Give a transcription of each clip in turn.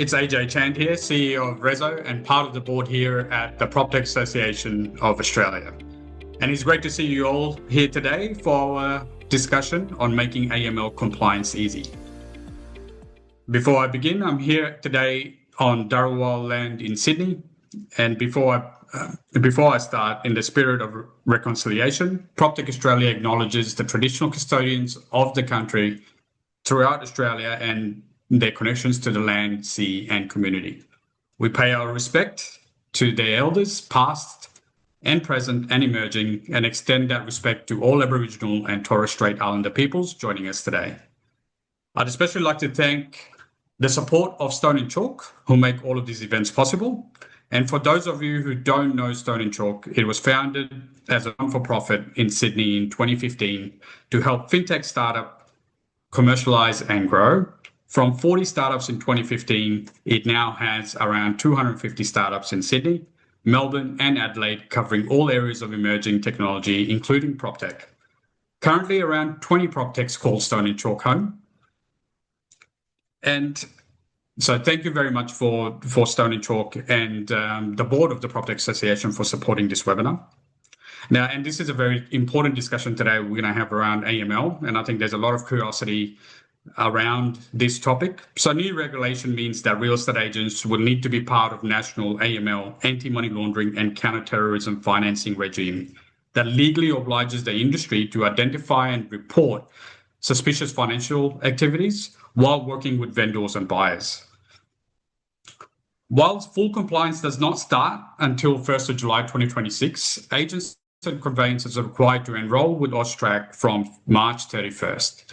it's AJ Chand here, CEO of Rezo and part of the board here at the Proptech Association of Australia. And it's great to see you all here today for our discussion on making AML compliance easy. Before I begin, I'm here today on Dharawal land in Sydney. And before I start, in the spirit of reconciliation, Proptech Australia acknowledges the traditional custodians of the country throughout Australia and their connections to the land, sea, and community. We pay our respect to their elders, past and present and emerging, and extend that respect to all Aboriginal and Torres Strait Islander peoples joining us today. I'd especially like to thank the support of Stone and Chalk, who make all of these events possible. And for those of you who don't know Stone and Chalk, it was founded as a non-for-profit in Sydney in 2015 to help fintech startup commercialize and grow. From 40 startups in 2015, it now has around 250 startups in Sydney, Melbourne, and Adelaide, covering all areas of emerging technology, including Proptech. Currently, around 20 Proptechs call Stone and Chalk home. And so thank you very much for Stone and Chalk and the board of the Proptech Association for supporting this webinar. Now, and this is a very important discussion today we're going to have around AML, and I think there's a lot of curiosity around this topic. So new regulation means that real estate agents will need to be part of national AML, anti-money laundering and counter-terrorism financing regime that legally obliges the industry to identify and report suspicious financial activities while working with vendors and buyers. While full compliance does not start until 1st of July 2026, agents and conveyancers are required to enroll with AUSTRAC from March 31st.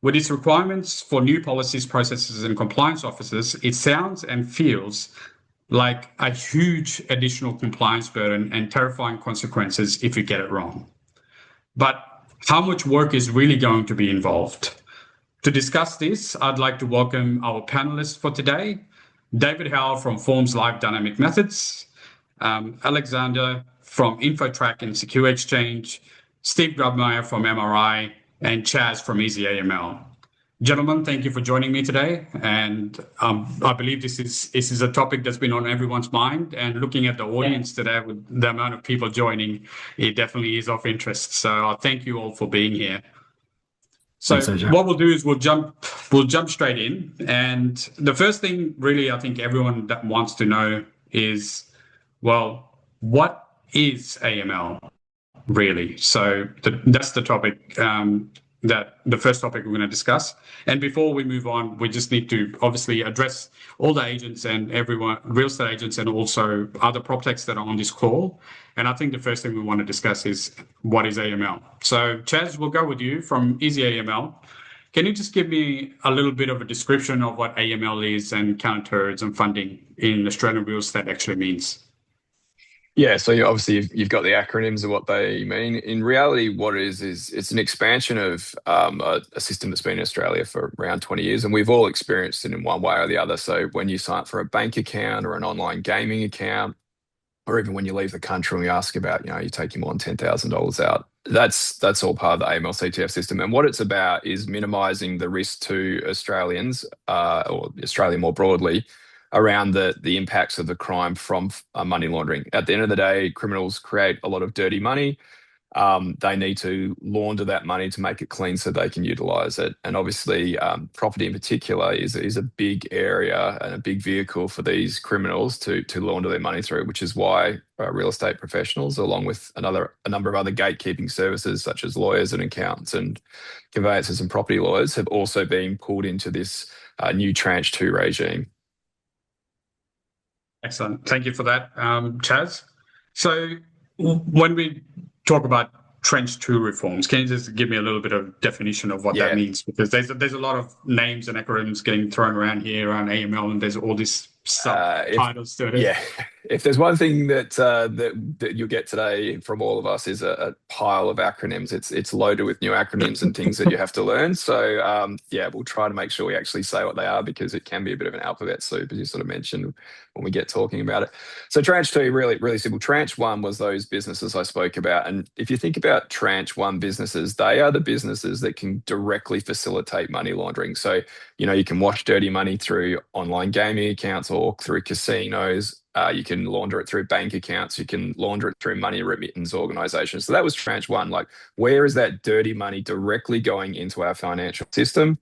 With its requirements for new policies, processes, and compliance officers, it sounds and feels like a huge additional compliance burden and terrifying consequences if you get it wrong. But how much work is really going to be involved? To discuss this, I'd like to welcome our panelists for today. David Howell from Forms Live Dynamic Methods, Alexander from InfoTrack and Secure Exchange, Steve Grubmeyer from MRI, and Chaz from Easy AML. Gentlemen, thank you for joining me today. And I believe this is a topic that's been on everyone's mind. And looking at the audience today, with the amount of people joining, it definitely is of interest. So thank you all for being here. So what we'll do is we'll jump straight in. And the first thing really I think everyone that wants to know is, well, what is AML really? So that's the topic, that the first topic we're going to discuss. And before we move on, we just need to obviously address all the agents and everyone, real estate agents, and also other Proptechs that are on this call. And I think the first thing we want to discuss is what is AML. So Chaz, we'll go with you from Easy AML. Can you just give me a little bit of a description of what AML is and counter-terrorism funding in Australian real estate actually means? Yeah, so obviously you've got the acronyms of what they mean. In reality, what it is it's an expansion of a system that's been in Australia for around 20 years, and we've all experienced it in one way or the other. So when you sign up for a bank account or an online gaming account, or even when you leave the country and we ask about, you're taking more than $10,000 out, that's all part of the AML CTF system. And what it's about is minimising the risk to Australians, or Australia more broadly, around the impacts of the crime from money laundering. At the end of the day, criminals create a lot of dirty money. They need to launder that money to make it clean so they can utilise it. And obviously, property in particular is a big area and a big vehicle for these criminals to launder their money through, which is why real estate professionals, along with a number of other gatekeeping services such as lawyers and accountants and conveyancers and property lawyers, have also been pulled into this new Tranche 2 regime. Excellent. Thank you for that, Chaz. So when we talk about Tranche 2 reforms, can you just give me a little bit of definition of what that means? Because there's a lot of names and acronyms getting thrown around here around AML, and there's all these subtitles to it. if there's one thing that you'll get today from all of us is a pile of acronyms. It's loaded with new acronyms and things that you have to learn. So yeah, we'll try to make sure we actually say what they are because it can be a bit of an alphabet soup, as you sort of mentioned when we get talking about it. So tranche two, really, really simple. Tranche one was those businesses I spoke about. And if you think about tranche one businesses, they are the businesses that can directly facilitate money laundering. So, you can wash dirty money through online gaming accounts or through casinos. You can launder it through bank accounts. You can launder it through money remittance organizations. So that was tranche one. Like, where is that dirty money directly going into our financial system?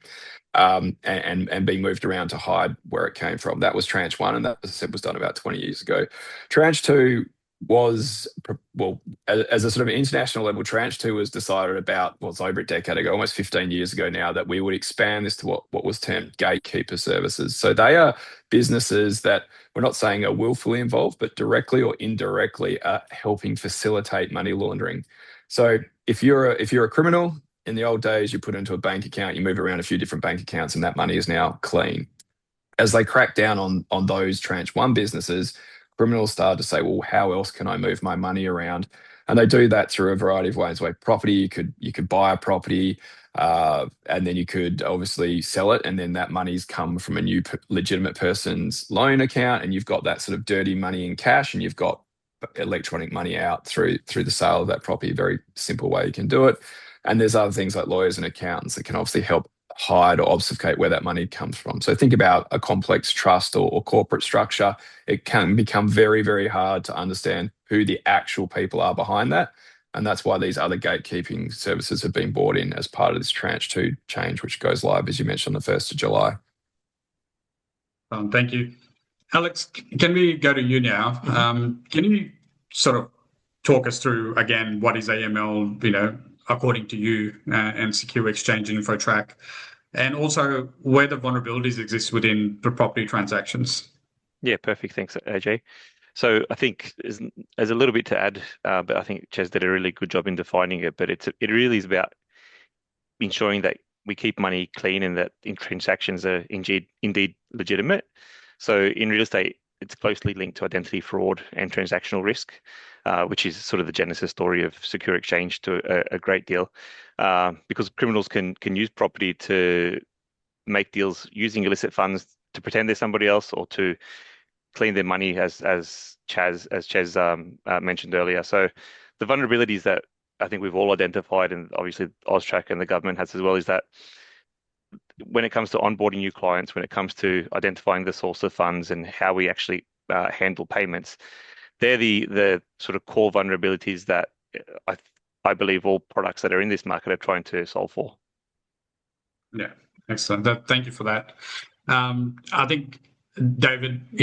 And being moved around to hide where it came from. That was tranche one, and that, as I said, was done about 20 years ago. Tranche two was, well, as a sort of international level, tranche two was decided about, well, it's over a decade ago, almost 15 years ago now, that we would expand this to what was termed gatekeeper services. So they are businesses that we're not saying are willfully involved, but directly or indirectly are helping facilitate money laundering. So if you're a criminal, in the old days, you put into a bank account, you move around a few different bank accounts, and that money is now clean. As they crack down on those tranche one businesses, criminals started to say, well, how else can I move my money around? And they do that through a variety of ways. Like property, you could buy a property, and then you could obviously sell it, and then that money's come from a new legitimate person's loan account, and you've got that sort of dirty money in cash, and you've got electronic money out through the sale of that property. Very simple way you can do it. And there's other things like lawyers and accountants that can obviously help hide or obfuscate where that money comes from. So think about a complex trust or corporate structure. It can become very, very hard to understand who the actual people are behind that. And that's why these other gatekeeping services have been brought in as part of this tranche two change, which goes live, as you mentioned, on the 1st of July. Thank you. Alex, can we go to you now? Can you sort of talk us through, again, what is AML, according to you, and Secure Exchange and InfoTrack, and also where the vulnerabilities exist within the property transactions? Yeah, perfect. Thanks, AJ. So I think there's a little bit to add, but I think Ches did a really good job in defining it. But it really is about ensuring that we keep money clean and that transactions are indeed legitimate. So in real estate, it's closely linked to identity fraud and transactional risk, which is sort of the genesis story of Secure Exchange to a great deal, because criminals can use property to make deals using illicit funds to pretend they're somebody else or to clean their money, as Ches mentioned earlier. So the vulnerabilities that I think we've all identified, and obviously AUSTRAC and the government has as well, is that when it comes to onboarding new clients, when it comes to identifying the source of funds and how we actually handle payments, they're the sort of core vulnerabilities that I believe all products that are in this market are trying to solve for. Yeah, excellent. Thank you for that. I think, David,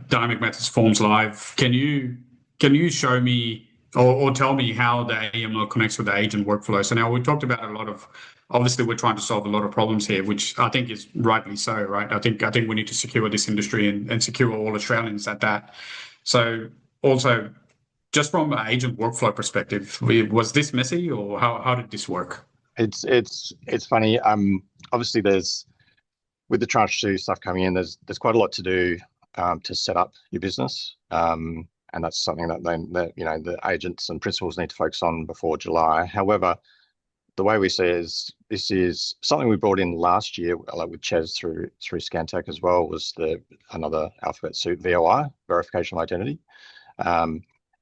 Dynamic Methods Forms Live. Can you show me or tell me how the AML connects with the agent workflow? So now we talked about a lot of, obviously we're trying to solve a lot of problems here, which I think is rightly so, right? I think we need to secure this industry and secure all Australians at that. So also, just from an agent workflow perspective, was this messy, or how did this work? It's funny. Obviously with the tranche two stuff coming in, there's quite a lot to do to set up your business, and that's something that the agents and principals need to focus on before July. However, the way we see it is this is something we brought in last year, like with Ches through Scantech as well, was another alphabet soup, VOI, verification of identity.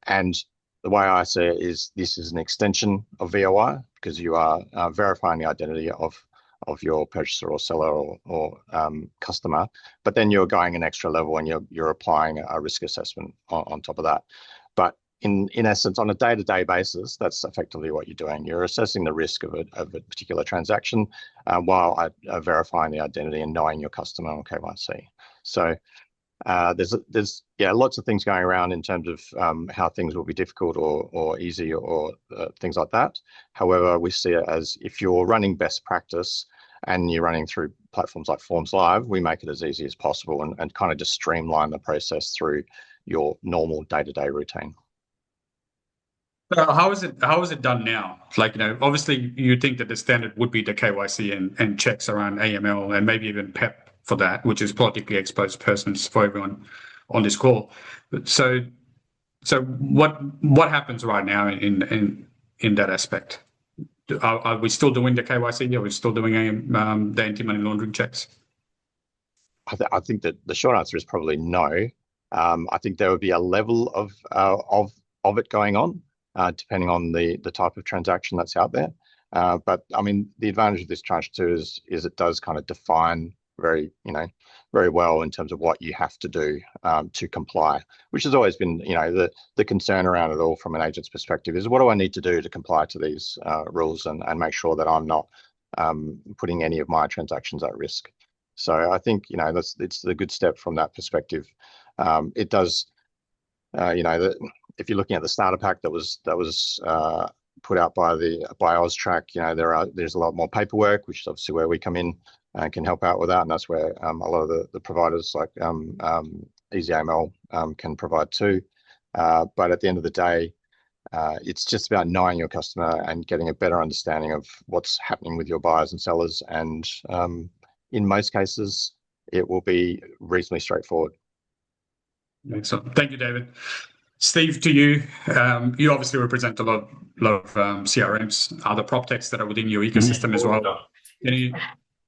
And the way I see it is this is an extension of VOI, because you are verifying the identity of your purchaser or seller or customer, but then you're going an extra level and you're applying a risk assessment on top of that. But in essence, on a day-to-day basis, that's effectively what you're doing. You're assessing the risk of a particular transaction while verifying the identity and knowing your customer on KYC. So there's lots of things going around in terms of how things will be difficult or easy or things like that. However, we see it as, if you're running best practice and you're running through platforms like Forms Live, we make it as easy as possible and kind of just streamline the process through your normal day-to-day routine. How is it done now? Like, obviously you think that the standard would be the KYC and checks around AML and maybe even PEP for that, which is politically exposed persons for everyone on this call. So what happens right now in that aspect? Are we still doing the KYC? Are we still doing the anti-money laundering checks? I think that the short answer is probably no. I think there would be a level of it going on, depending on the type of transaction that's out there. But I mean, the advantage of this Tranche 2 is it does kind of define very well in terms of what you have to do to comply, which has always been, the concern around it all from an agent's perspective is, what do I need to do to comply to these rules and make sure that I'm not putting any of my transactions at risk. So I think, it's a good step from that perspective. It does, if you're looking at the starter pack that was put out by AUSTRAC, there's a lot more paperwork, which is obviously where we come in and can help out with that, and that's where a lot of the providers like Easy AML can provide too. But at the end of the day, it's just about knowing your customer and getting a better understanding of what's happening with your buyers and sellers, and in most cases, it will be reasonably straightforward. Excellent. Thank you, David. Steve, to you, you obviously represent a lot of CRMs, other Proptechs that are within your ecosystem as well.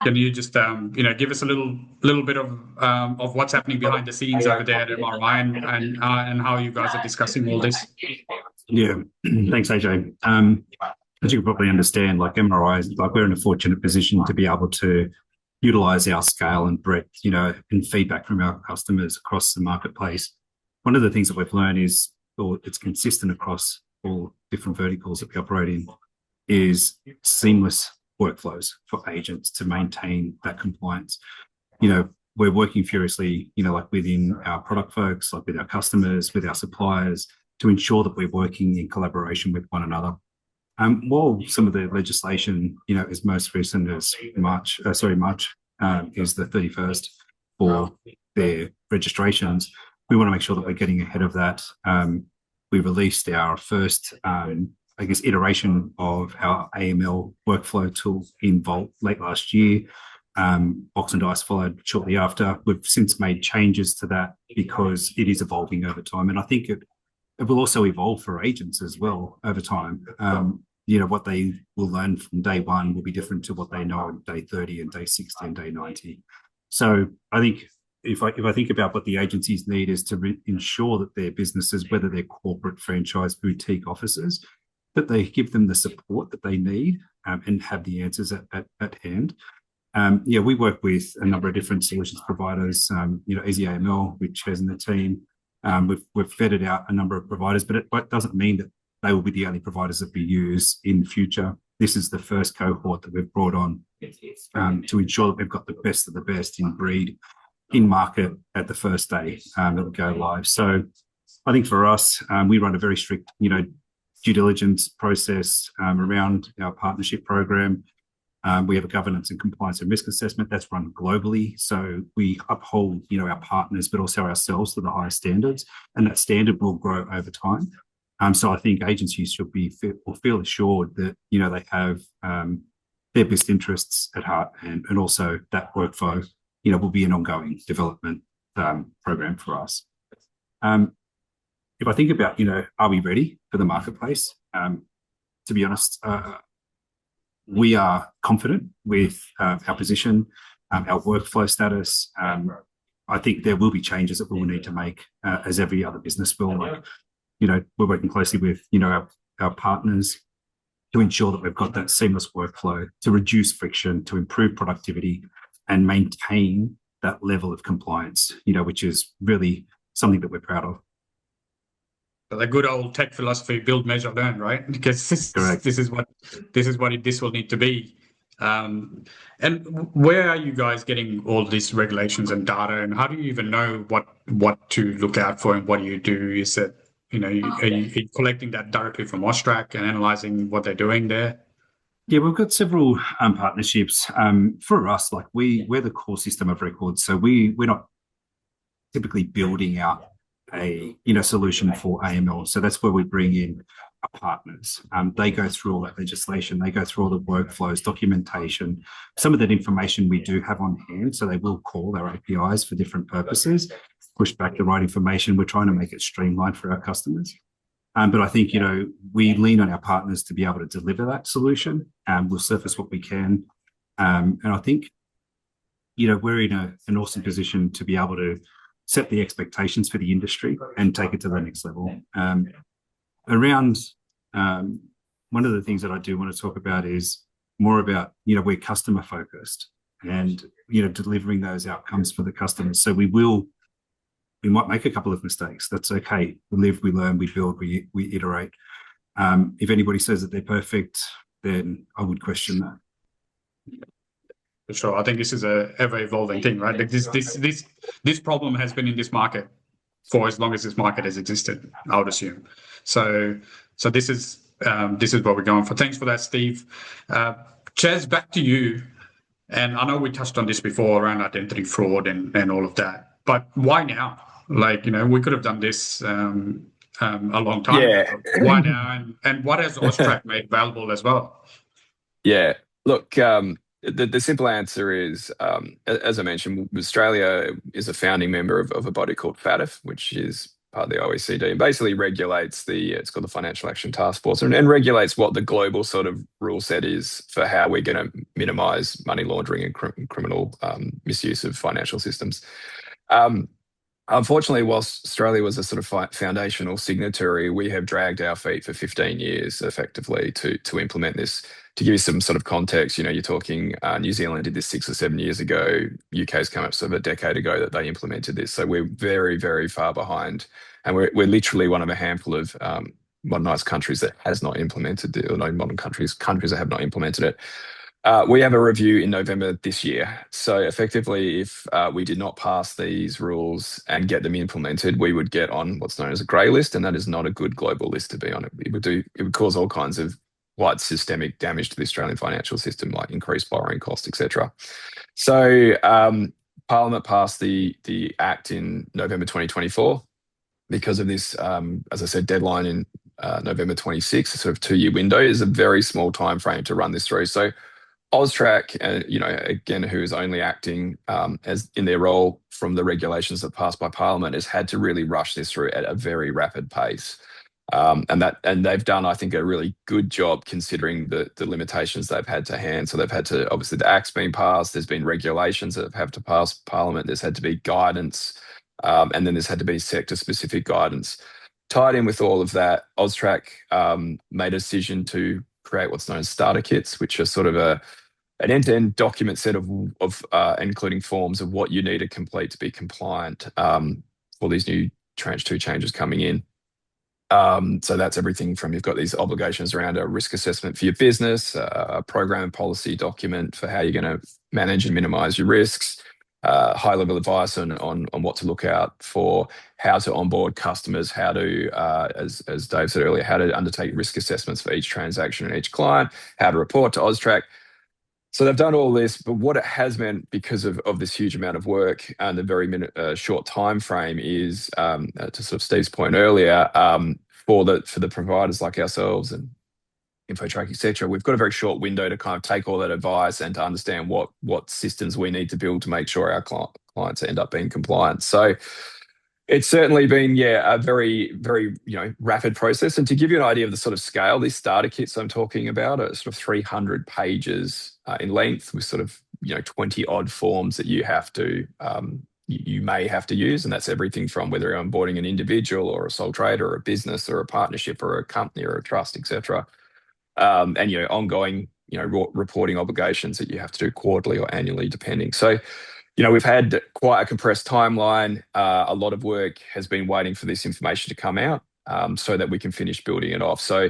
Can you just give us a little bit of what's happening behind the scenes over there at MRI and how you guys are discussing all this? Yeah, thanks, AJ. As you can probably understand, like MRI is we're in a fortunate position to be able to utilize our scale and breadth, and feedback from our customers across the marketplace. One of the things that we've learned is, or it's consistent across all different verticals that we operate in, is seamless workflows for agents to maintain that compliance. We're working furiously, like within our product folks, like with our customers, with our suppliers, to ensure that we're working in collaboration with one another. While some of the legislation, is most recent as March is the 31st for their registrations, we want to make sure that we're getting ahead of that. We released our first, iteration of our AML workflow tool in Vault late last year. Box and Dice followed shortly after. We've since made changes to that because it is evolving over time, and I think it will also evolve for agents as well over time. What they will learn from day one will be different to what they know on day 30 and day 60 and day 90. So I think if I think about what the agencies need is to ensure that their businesses, whether they're corporate, franchise, boutique offices, that they give them the support that they need and have the answers at hand. We work with a number of different solutions providers, Easy AML, which has in the team. We've vetted out a number of providers, but it doesn't mean that they will be the only providers that we use in the future. This is the first cohort that we've brought on to ensure that we've got the best of the best in breed in market at the first day that we go live. So I think for us, we run a very strict, due diligence process around our partnership program. We have a governance and compliance and risk assessment that's run globally. So we uphold, our partners, but also ourselves to the highest standards, and that standard will grow over time. So I think agencies should feel assured that, they have their best interests at heart, and also that workflow, will be an ongoing development program for us. If I think about, are we ready for the marketplace? To be honest, we are confident with our position, our workflow status. I think there will be changes that we will need to make, as every other business will. We're working closely with, our partners to ensure that we've got that seamless workflow to reduce friction, to improve productivity, and maintain that level of compliance, which is really something that we're proud of. The good old tech philosophy: build, measure, learn, right? Because this is what this will need to be. And where are you guys getting all these regulations and data, and how do you even know what to look out for, and what do you do? Is it, are you collecting that directly from AUSTRAC and analyzing what they're doing there? Yeah, we've got several partnerships. For us, we're the core system of record, so we're not typically building out a solution for AML. So that's where we bring in our partners. They go through all that legislation, they go through all the workflows, documentation. Some of that information we do have on hand, so they will call our APIs for different purposes. pushed back the right information. We're trying to make it streamlined for our customers. But I think, we lean on our partners to be able to deliver that solution. We'll surface what we can. And I think, we're in an awesome position to be able to set the expectations for the industry and take it to the next level. One of the things that I do want to talk about is more about, we're customer focused and, delivering those outcomes for the customers. So we might make a couple of mistakes. That's okay. We live, we learn, we build, we iterate. If anybody says that they're perfect, then I would question that. For sure. I think this is a ever evolving thing, right? Like this problem has been in this market for as long as this market has existed, I would assume. So this is what we're going for. Thanks for that, Steve. Chaz, back to you. And I know we touched on this before around identity fraud and all of that, but why now? Like, we could have done this a long time ago. Why now? And what has AUSTRAC made valuable as well? Yeah. Look, the simple answer is, as I mentioned, Australia is a founding member of a body called FATF, which is part of the OECD, and basically regulates it's called the Financial Action Task Force, and regulates what the global sort of rule set is for how we're going to minimise money laundering and criminal misuse of financial systems. Unfortunately, whilst Australia was a sort of foundational signatory, we have dragged our feet for 15 years effectively to implement this. To give you some sort of context, you're talking New Zealand did this 6 or 7 years ago. UK's come up sort of a decade ago that they implemented this. So we're very, very far behind. And we're literally one of a handful of modernised countries that has not implemented it, or no modern countries that have not implemented it. We have a review in November this year. So effectively, if we did not pass these rules and get them implemented, we would get on what's known as a grey list, and that is not a good global list to be on. It would cause all kinds of wide systemic damage to the Australian financial system, like increased borrowing costs, etc. So Parliament passed the Act in November 2024 because of this, as I said, deadline in November 26, a sort of 2-year window is a very small time frame to run this through. So AUSTRAC, again, who is only acting as in their role from the regulations that passed by Parliament, has had to really rush this through at a very rapid pace. And they've done, I think, a really good job considering the limitations they've had to hand. So they've had to, obviously, the Act's been passed. There's been regulations that have to pass Parliament. There's had to be guidance, and then there's had to be sector-specific guidance. Tied in with all of that, AUSTRAC made a decision to create what's known as starter kits, which are sort of an end-to-end document set of including forms of what you need to complete to be compliant for these new Tranche 2 changes coming in. So that's everything from, you've got these obligations around a risk assessment for your business, a program and policy document for how you're going to manage and minimise your risks, high-level advice on what to look out for, how to onboard customers, how to, as Dave said earlier, how to undertake risk assessments for each transaction and each client, how to report to AUSTRAC. So they've done all this, but what it has meant because of this huge amount of work and the very short time frame is, to sort of Steve's point earlier, for the providers like ourselves and InfoTrack, etc., we've got a very short window to kind of take all that advice and to understand what systems we need to build to make sure our clients end up being compliant. So it's certainly been, a very, very, rapid process. And to give you an idea of the sort of scale, these starter kits I'm talking about are sort of 300 pages in length with sort of, 20 odd forms that you have to, you may have to use. And that's everything from whether you're onboarding an individual or a sole trader or a business or a partnership or a company or a trust, etc. And, ongoing, reporting obligations that you have to do quarterly or annually, depending. So, we've had quite a compressed timeline. A lot of work has been waiting for this information to come out so that we can finish building it off. So,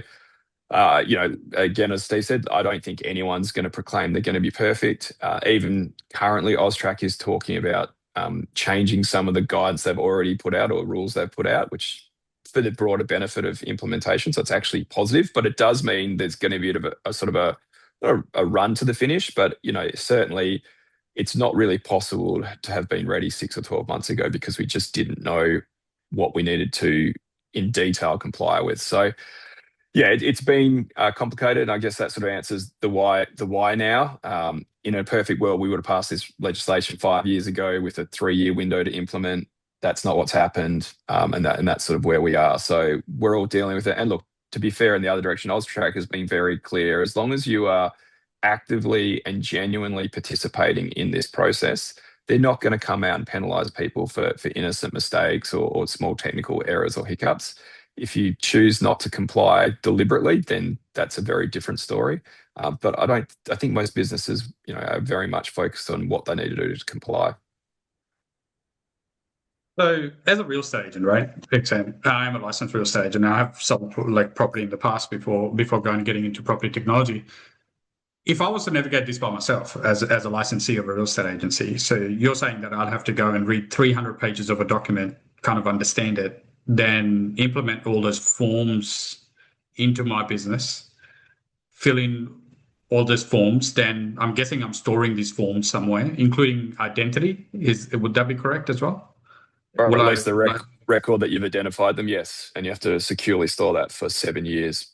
again, as Steve said, I don't think anyone's going to proclaim they're going to be perfect. Even currently, AUSTRAC is talking about changing some of the guidance they've already put out or rules they've put out, which for the broader benefit of implementation. So it's actually positive, but it does mean there's going to be a sort of a run to the finish. But, certainly it's not really possible to have been ready 6 or 12 months ago because we just didn't know what we needed to in detail comply with. So it's been complicated. I guess that sort of answers the why now. In a perfect world, we would have passed this legislation 5 years ago with a 3-year window to implement. that's not what's happened, and that's sort of where we are. So we're all dealing with it. And look, to be fair, in the other direction, AUSTRAC has been very clear. As long as you are actively and genuinely participating in this process, they're not going to come out and penalise people for innocent mistakes or small technical errors or hiccups. If you choose not to comply deliberately, then that's a very different story. But I think most businesses, are very much focused on what they need to do to comply. So, as a real estate agent, right? I am a licensed real estate agent. I have sold property in the past before getting into property technology. If I was to navigate this by myself as a licensee of a real estate agency, so you're saying that I'd have to go and read 300 pages of a document, kind of understand it, then implement all those forms into my business, fill in all those forms, then I'm guessing I'm storing these forms somewhere, including identity. Would that be correct as well? Or at least the record that you've identified them, yes. And you have to securely store that for 7 years.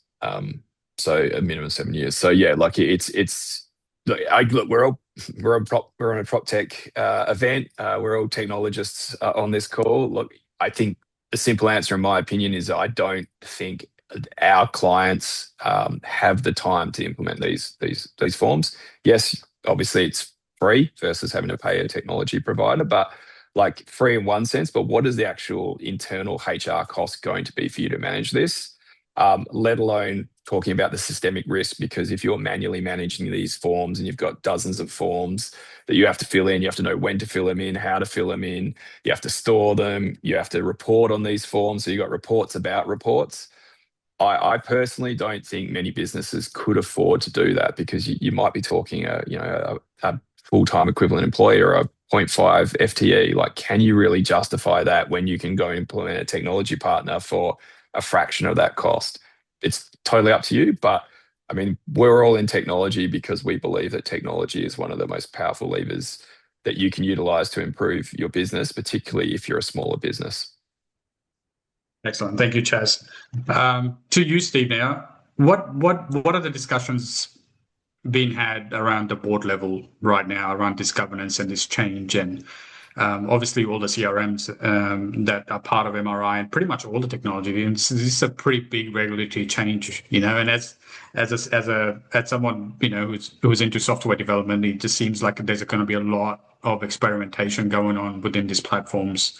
So a minimum of 7 years. So yeah, like look, we're on a Proptech event. We're all technologists on this call. Look, I think the simple answer, in my opinion, is I don't think our clients have the time to implement these forms. Yes, obviously it's free versus having to pay a technology provider, but like free in one sense, but what is the actual internal HR cost going to be for you to manage this? Let alone talking about the systemic risk, because if you're manually managing these forms and you've got dozens of forms that you have to fill in, you have to know when to fill them in, how to fill them in, you have to store them, you have to report on these forms. So you've got reports about reports. I personally don't think many businesses could afford to do that, because you might be talking a full-time equivalent employee or a 0.5 FTE. Like, can you really justify that when you can go implement a technology partner for a fraction of that cost? It's totally up to you, but I mean, we're all in technology because we believe that technology is one of the most powerful levers that you can utilize to improve your business, particularly if you're a smaller business. Excellent. Thank you, Chaz. To you, Steve, now, what are the discussions being had around the board level right now around this governance and this change, and obviously all the CRMs that are part of MRI and pretty much all the technology. And this is a pretty big regulatory change, and as someone who's into software development, it just seems like there's going to be a lot of experimentation going on within these platforms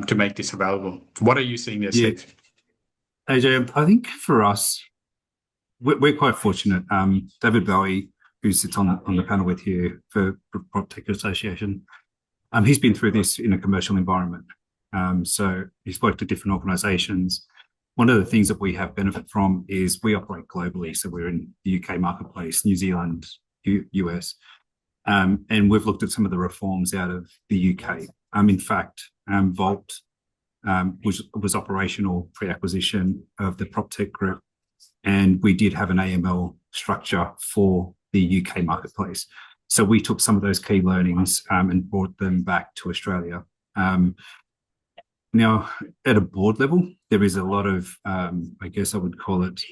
to make this available. What are you seeing there, Steve? AJ, I think for us, we're quite fortunate. David Bowie, who sits on the panel with you for Proptech Association, he's been through this in a commercial environment. So he's worked at different organisations. One of the things that we have benefit from is we operate globally. So we're in the UK marketplace, New Zealand, US, and we've looked at some of the reforms out of the UK. In fact, Vault was operational pre-acquisition of the Proptech group. And we did have an AML structure for the UK marketplace. So we took some of those key learnings and brought them back to Australia. Now, at a board level, there is a lot of, I guess I would call it,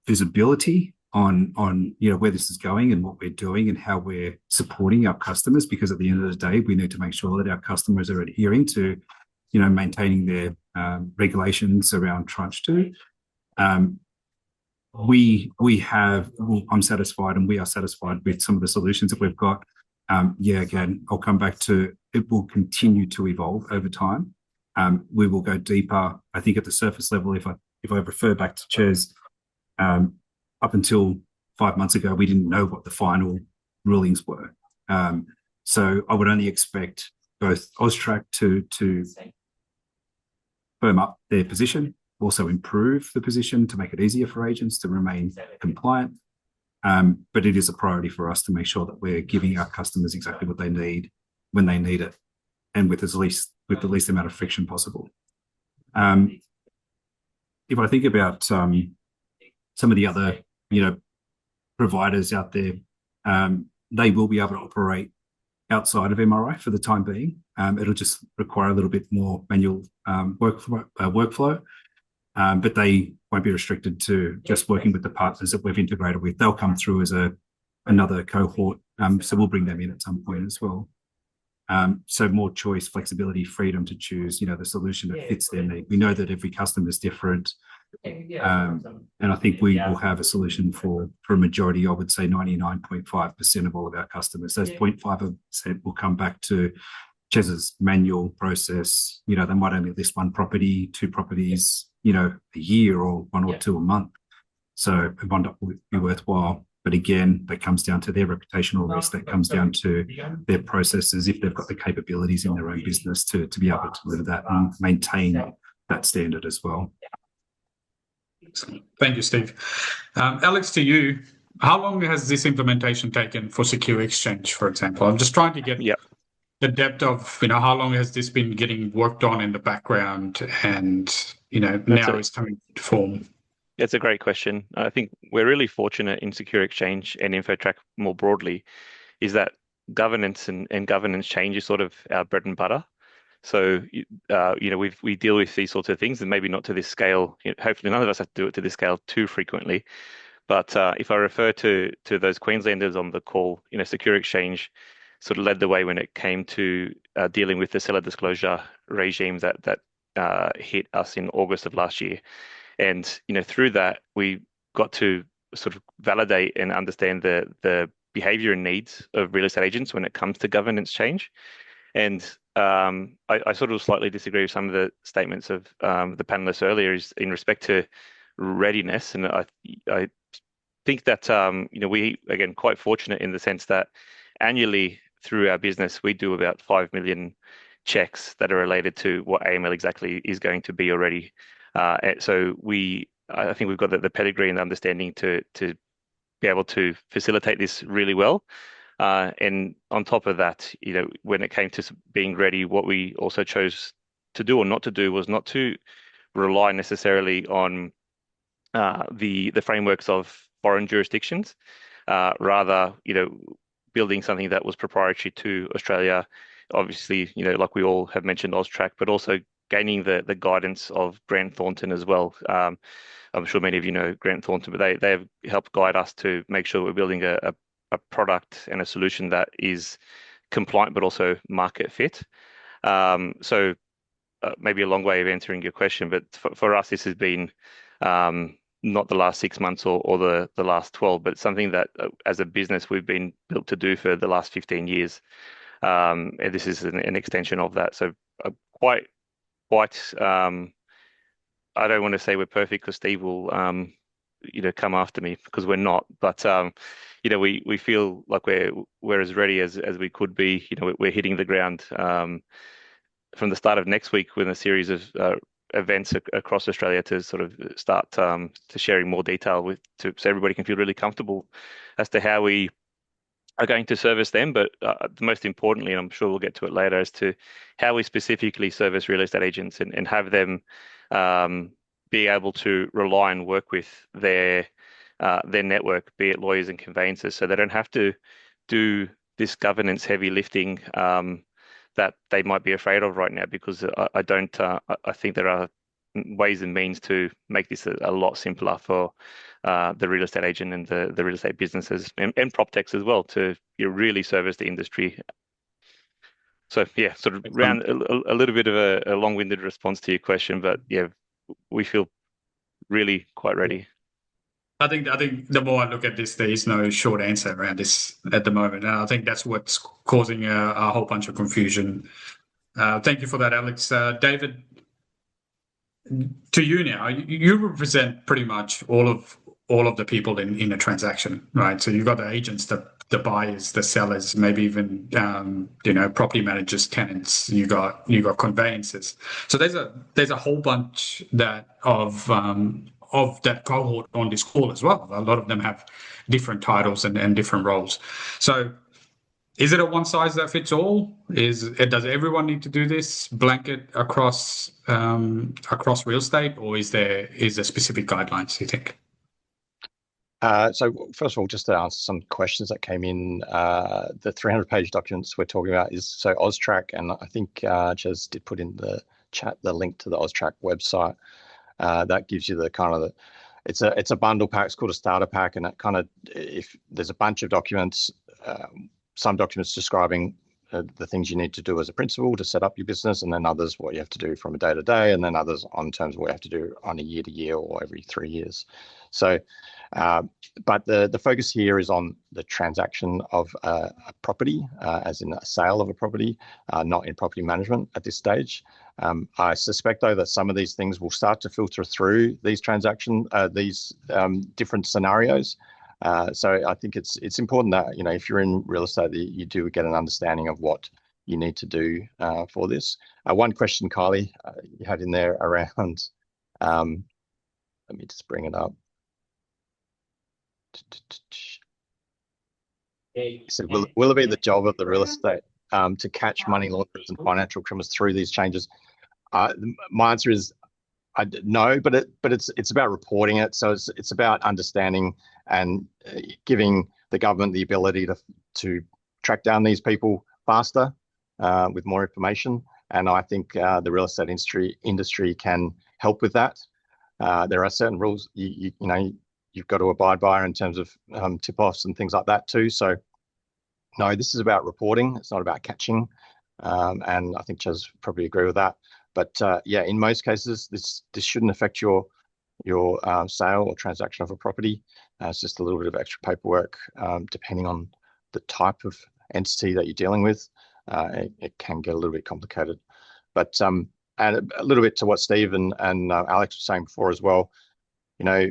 visibility on where this is going and what we're doing and how we're supporting our customers. Because at the end of the day, we need to make sure that our customers are adhering to, maintaining their regulations around Tranche 2. I'm satisfied, and we are satisfied with some of the solutions that we've got. Again, I'll come back to it will continue to evolve over time. We will go deeper. I think at the surface level, if I refer back to Ches, up until 5 months ago, we didn't know what the final rulings were. So I would only expect both AUSTRAC to firm up their position, also improve the position to make it easier for agents to remain compliant. But it is a priority for us to make sure that we're giving our customers exactly what they need when they need it, and with the least amount of friction possible. If I think about some of the other providers out there, they will be able to operate outside of MRI for the time being. It'll just require a little bit more manual workflow, but they won't be restricted to just working with the partners that we've integrated with. They'll come through as another cohort, so we'll bring them in at some point as well. So more choice, flexibility, freedom to choose, the solution that fits their need. We know that every customer is different. And I think we will have a solution for a majority, I would say 99.5% of all of our customers. Those 0.5% will come back to Chez's manual process. They might only list one property, two properties, a year, or one or two a month. So it might not be worthwhile. But again, that comes down to their reputational risk. That comes down to their processes, if they've got the capabilities in their own business to be able to deliver that and maintain that standard as well. Thank you, Steve. Alex, to you, how long has this implementation taken for Secure Exchange, for example? I'm just trying to get the depth of, how long has this been getting worked on in the background and, now it's coming to form? It's a great question. I think we're really fortunate in Secure Exchange and InfoTrack more broadly, is that governance and governance change is sort of our bread and butter. So, we deal with these sorts of things, and maybe not to this scale. Hopefully, none of us have to do it to this scale too frequently. But if I refer to those Queenslanders on the call, Secure Exchange sort of led the way when it came to dealing with the seller disclosure regime that hit us in August of last year. And through that, we got to sort of validate and understand the behavior and needs of real estate agents when it comes to governance change. And I sort of slightly disagree with some of the statements of the panelists earlier is in respect to readiness. And I think that we, again, quite fortunate in the sense that annually through our business, we do about 5 million checks that are related to what AML exactly is going to be already. So I think we've got the pedigree and understanding to be able to facilitate this really well. And on top of that, when it came to being ready, what we also chose to do or not to do was not to rely necessarily on the frameworks of foreign jurisdictions, rather, building something that was proprietary to Australia. Obviously, like we all have mentioned AUSTRAC, but also gaining the guidance of Grant Thornton as well. I'm sure many of you know Grant Thornton, but they have helped guide us to make sure we're building a product and a solution that is compliant but also market fit. So maybe a long way of answering your question, but for us, this has been not the last 6 months or the last 12, but something that as a business we've been built to do for the last 15 years. And this is an extension of that. So quite I don't want to say we're perfect because Steve will come after me, because we're not, but we feel like we're as ready as we could be. We're hitting the ground from the start of next week with a series of events across Australia to sort of start to sharing more detail so everybody can feel really comfortable as to how we are going to service them, but most importantly, and I'm sure we'll get to it later, as to how we specifically service real estate agents and have them be able to rely and work with their network, be it lawyers and conveyancers, so they don't have to do this governance heavy lifting that they might be afraid of right now, because I think there are ways and means to make this a lot simpler for the real estate agent and the real estate businesses and Proptechs as well to really service the industry. So yeah, sort of around a little bit of a long-winded response to your question, but yeah, we feel really quite ready. I think the more I look at this, there is no short answer around this at the moment. And I think that's what's causing a whole bunch of confusion. Thank you for that, Alex. David, to you now, you represent pretty much all of the people in a transaction, right? So you've got the agents, the buyers, the sellers, maybe even property managers, tenants. You got conveyancers. So there's a whole bunch of that cohort on this call as well. A lot of them have different titles and different roles. So is it a one size that fits all? Does everyone need to do this blanket across real estate, or is there specific guidelines, you think? So first of all, just to answer some questions that came in, the 300-page documents we're talking about is so AUSTRAC, and I think Chez did put in the chat the link to the AUSTRAC website. That gives you it's a bundle pack. It's called a starter pack, and it kind of, if there's a bunch of documents, some documents describing the things you need to do as a principal to set up your business, and then others what you have to do from a day to day, and then others on terms of what you have to do on a year to year or every 3 years. So, but the focus here is on the transaction of a property, as in a sale of a property, not in property management at this stage. I suspect though that some of these things will start to filter through these different scenarios. So I think it's important that, you know, if you're in real estate, you do get an understanding of what you need to do for this. One question, Kylie, you had in there around, let me just bring it up. So will it be the job of the real estate to catch money launderers and financial criminals through these changes? My answer is no, but it's about reporting it. So it's about understanding and giving the government the ability to track down these people faster with more information. And I think the real estate industry can help with that. There are certain rules you know you've got to abide by in terms of tip-offs and things like that too. So no, this is about reporting. It's not about catching. And I think Chaz probably agree with that. But yeah, in most cases, this shouldn't affect your sale or transaction of a property. It's just a little bit of extra paperwork, depending on the type of entity that you're dealing with. It can get a little bit complicated. But and a little bit to what Steve and Alex were saying before as well. You know,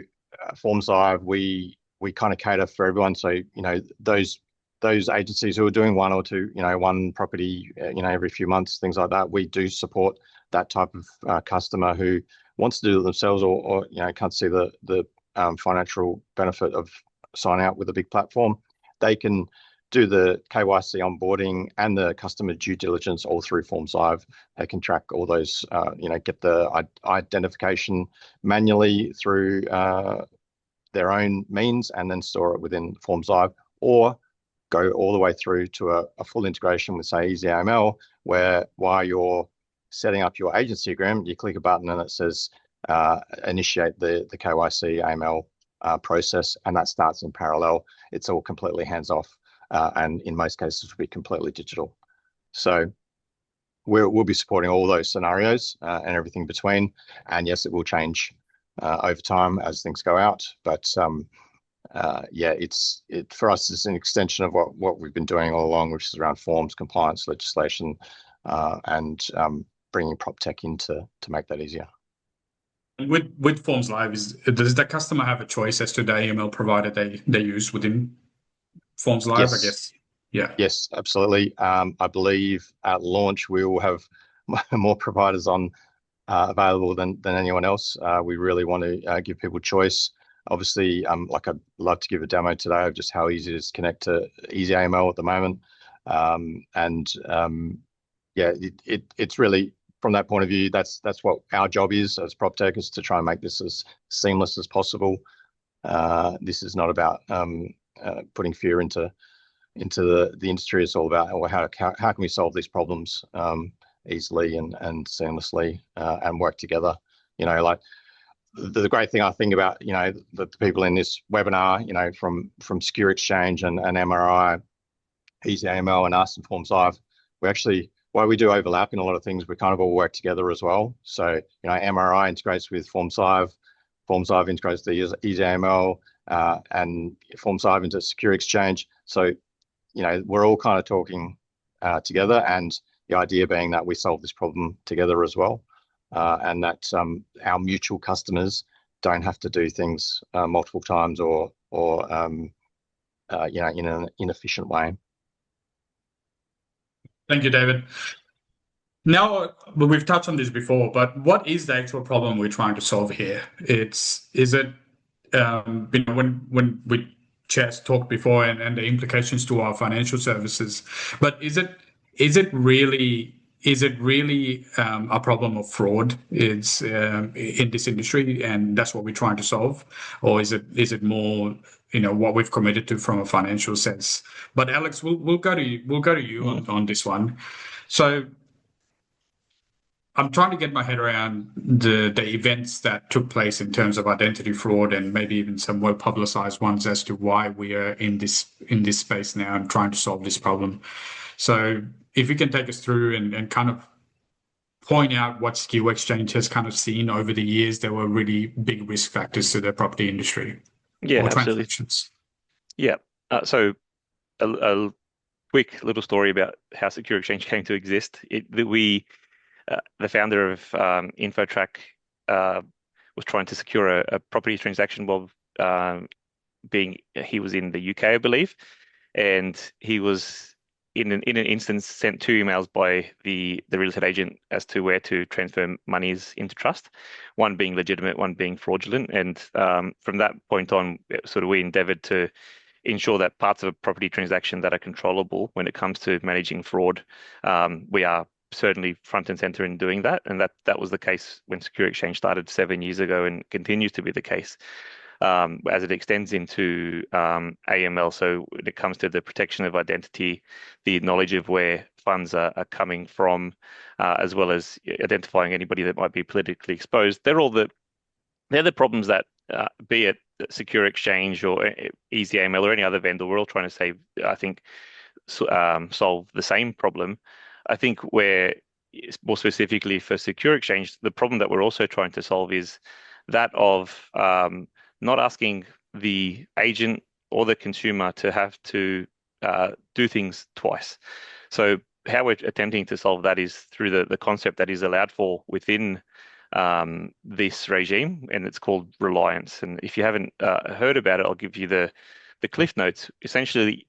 Forms Live, we kind of cater for everyone. So you know those agencies who are doing one or two, you know, one property, you know, every few months, things like that. We do support that type of customer who wants to do it themselves, or you know, can't see the financial benefit of signing up with a big platform. They can do the KYC onboarding and the customer due diligence all through Forms Live. They can track all those, you know, get the identification manually through their own means, and then store it within Forms Live, or go all the way through to a full integration with, say, Easy AML, where while you're setting up your agency agreement, you click a button and it says initiate the KYC AML process, and that starts in parallel. It's all completely hands off, and in most cases will be completely digital. So we'll be supporting all those scenarios and everything between. And yes, it will change over time as things go out, but yeah, for us, it's an extension of what we've been doing all along, which is around forms, compliance, legislation, and bringing Proptech in to make that easier. With Forms Live, does the customer have a choice as to the AML provider they use within Forms Live? Yes. I guess. Yeah. Yes, absolutely. I believe at launch we will have more providers on available than anyone else. We really want to give people choice. Obviously, like I'd love to give a demo today of just how easy it is to connect to Easy AML at the moment. Yeah, it's really, from that point of view, that's what our job is as Proptech, is to try and make this as seamless as possible. This is not about putting fear into the industry. It's all about, well, how can we solve these problems easily and seamlessly and work together. You know, like the great thing I think about, you know, the people in this webinar, you know, from Secure Exchange and MRI, Easy AML and us and Forms Live, we actually, while we do overlap in a lot of things, we kind of all work together as well. So, you know, MRI integrates with Forms Live integrates the Easy AML, and Forms Live into Secure Exchange. So, you know, we're all kind of talking together, and the idea being that we solve this problem together as well, and that our mutual customers don't have to do things multiple times or you know, in an inefficient way. Thank you, David. Now, we've touched on this before, but what is the actual problem we're trying to solve here? Is it you know, when we Chaz talked before and the implications to our financial services, but is it really a problem of fraud? It's in this industry, and that's what we're trying to solve, or is it more, you know, what we've committed to from a financial sense? But Alex, we'll go to you on this one. So I'm trying to get my head around the events that took place in terms of identity fraud, and maybe even some well publicized ones as to why we are in this space now and trying to solve this problem. So if you can take us through and kind of point out what Skew Exchange has kind of seen over the years that were really big risk factors to the property industry Yeah, or absolutely. transactions. Yeah. So a quick little story about how Secure Exchange came to exist. The founder of InfoTrack was trying to secure a property transaction while he was in the UK, I believe, and he was in an instance sent 2 emails by the real estate agent as to where to transfer monies into trust, one being legitimate, one being fraudulent. And from that point on, sort of we endeavored to ensure that parts of a property transaction that are controllable when it comes to managing fraud, we are certainly front and center in doing that. And that was the case when Secure Exchange started 7 years ago and continues to be the case as it extends into AML. So when it comes to the protection of identity, the knowledge of where funds are coming from, as well as identifying anybody that might be politically exposed, they're the problems that, be it Secure Exchange or Easy AML or any other vendor, we're all trying to say, I think, solve the same problem. I think where, more specifically for Secure Exchange, the problem that we're also trying to solve is that of not asking the agent or the consumer to have to do things twice. So how we're attempting to solve that is through the concept that is allowed for within this regime, and it's called reliance. And if you haven't heard about it, I'll give you the cliff notes. Essentially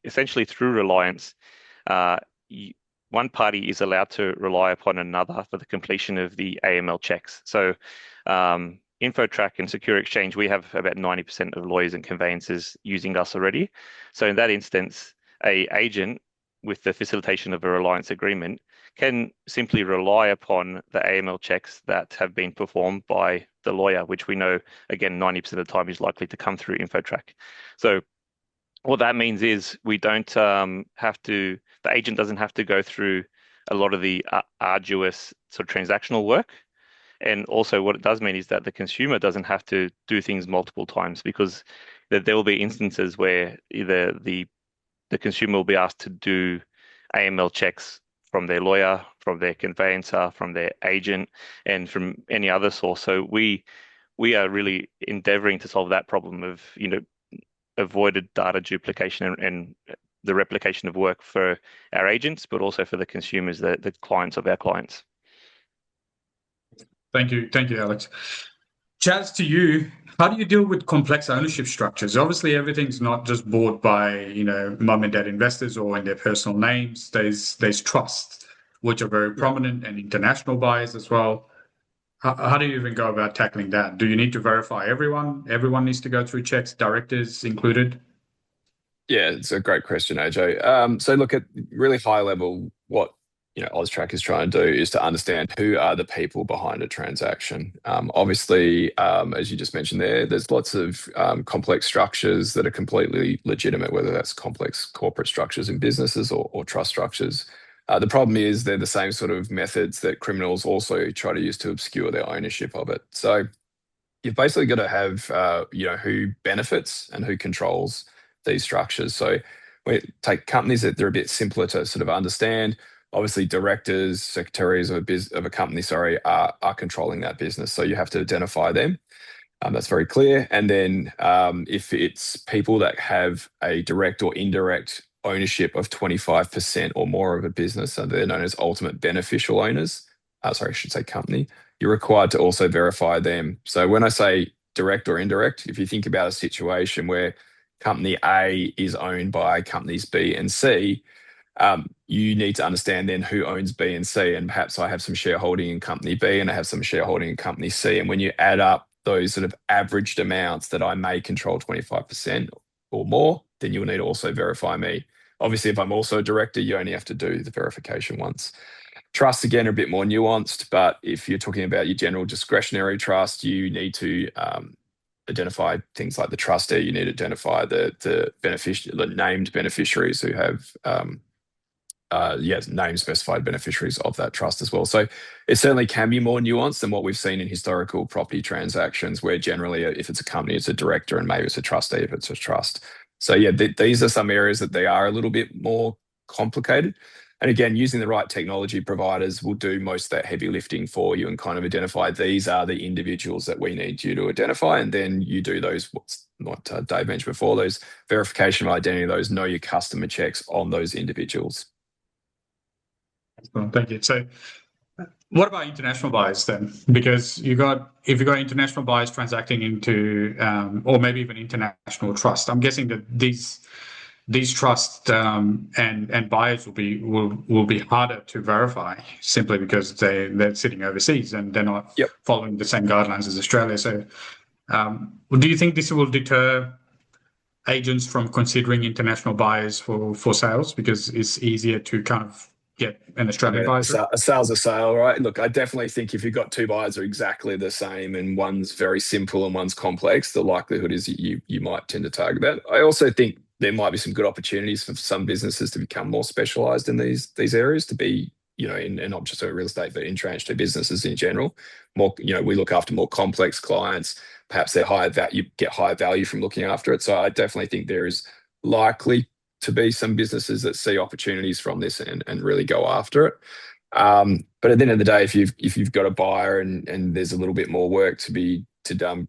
through reliance, one party is allowed to rely upon another for the completion of the AML checks. So InfoTrack and Secure Exchange, we have about 90% of lawyers and conveyancers using us already. So in that instance, a agent with the facilitation of a reliance agreement can simply rely upon the AML checks that have been performed by the lawyer, which we know, again, 90% of the time is likely to come through InfoTrack. So what that means is we don't the agent doesn't have to go through a lot of the arduous sort of transactional work. And also what it does mean is that the consumer doesn't have to do things multiple times, because there will be instances where either the consumer will be asked to do AML checks from their lawyer, from their conveyancer, from their agent, and from any other source. So we are really endeavoring to solve that problem of, avoided data duplication and the replication of work for our agents, but also for the consumers, the clients of our clients. Thank you, Alex. Chaz, to you, how do you deal with complex ownership structures? Obviously, everything's not just bought by mum and dad investors or in their personal names. There's trusts, which are very prominent, and international buyers as well. How do you even go about tackling that? Do you need to verify everyone? Everyone needs to go through checks, directors included? Yeah, it's a great question, AJ. So look, at really high level, what AUSTRAC is trying to do is to understand who are the people behind a transaction. Obviously, as you just mentioned there's lots of complex structures that are completely legitimate, whether that's complex corporate structures in businesses or trust structures. The problem is they're the same sort of methods that criminals also try to use to obscure their ownership of it. So you've basically got to have who benefits and who controls these structures. So we take companies that they're a bit simpler to sort of understand. Obviously, directors, secretaries of a company, are controlling that business. So you have to identify them. That's very clear. And then if it's people that have a direct or indirect ownership of 25% or more of a business, so they're known as ultimate beneficial owners. I should say company. You're required to also verify them. So when I say direct or indirect, if you think about a situation where company A is owned by companies B and C, you need to understand then who owns B and C. And perhaps I have some shareholding in company B and I have some shareholding in company C. And when you add up those sort of averaged amounts that I may control 25% or more, then you'll need to also verify me. Obviously, if I'm also a director, you only have to do the verification once. Trusts, again, are a bit more nuanced, but if you're talking about your general discretionary trust, you need to identify things like the trustee. You need to identify the named beneficiaries who have name specified beneficiaries of that trust as well. So it certainly can be more nuanced than what we've seen in historical property transactions, where generally, if it's a company, it's a director, and maybe it's a trustee if it's a trust. So yeah, these are some areas that they are a little bit more complicated. And again, using the right technology providers will do most of that heavy lifting for you and kind of identify these are the individuals that we need you to identify. And then you do those, what Dave mentioned before, those verification of identity, those know your customer checks on those individuals. Thank you. So what about international buyers then? Because if you've got international buyers transacting into, or maybe even international trust, I'm guessing that these trusts and buyers will be harder to verify simply because they're sitting overseas and they're not following the same guidelines as Australia. So do you think this will deter agents from considering international buyers for sales because it's easier to kind of get an Australian buyer? A sale's a sale, right? Look, I definitely think if you've got two buyers that are exactly the same and one's very simple and one's complex, the likelihood is you might tend to target that. I also think there might be some good opportunities for some businesses to become more specialised in these areas, to be, in not just real estate, but in Tranche 2 businesses in general. More, we look after more complex clients. Perhaps they're higher value, get higher value from looking after it. So I definitely think there is likely to be some businesses that see opportunities from this and really go after it. But at the end of the day, if you've got a buyer and there's a little bit more work to be done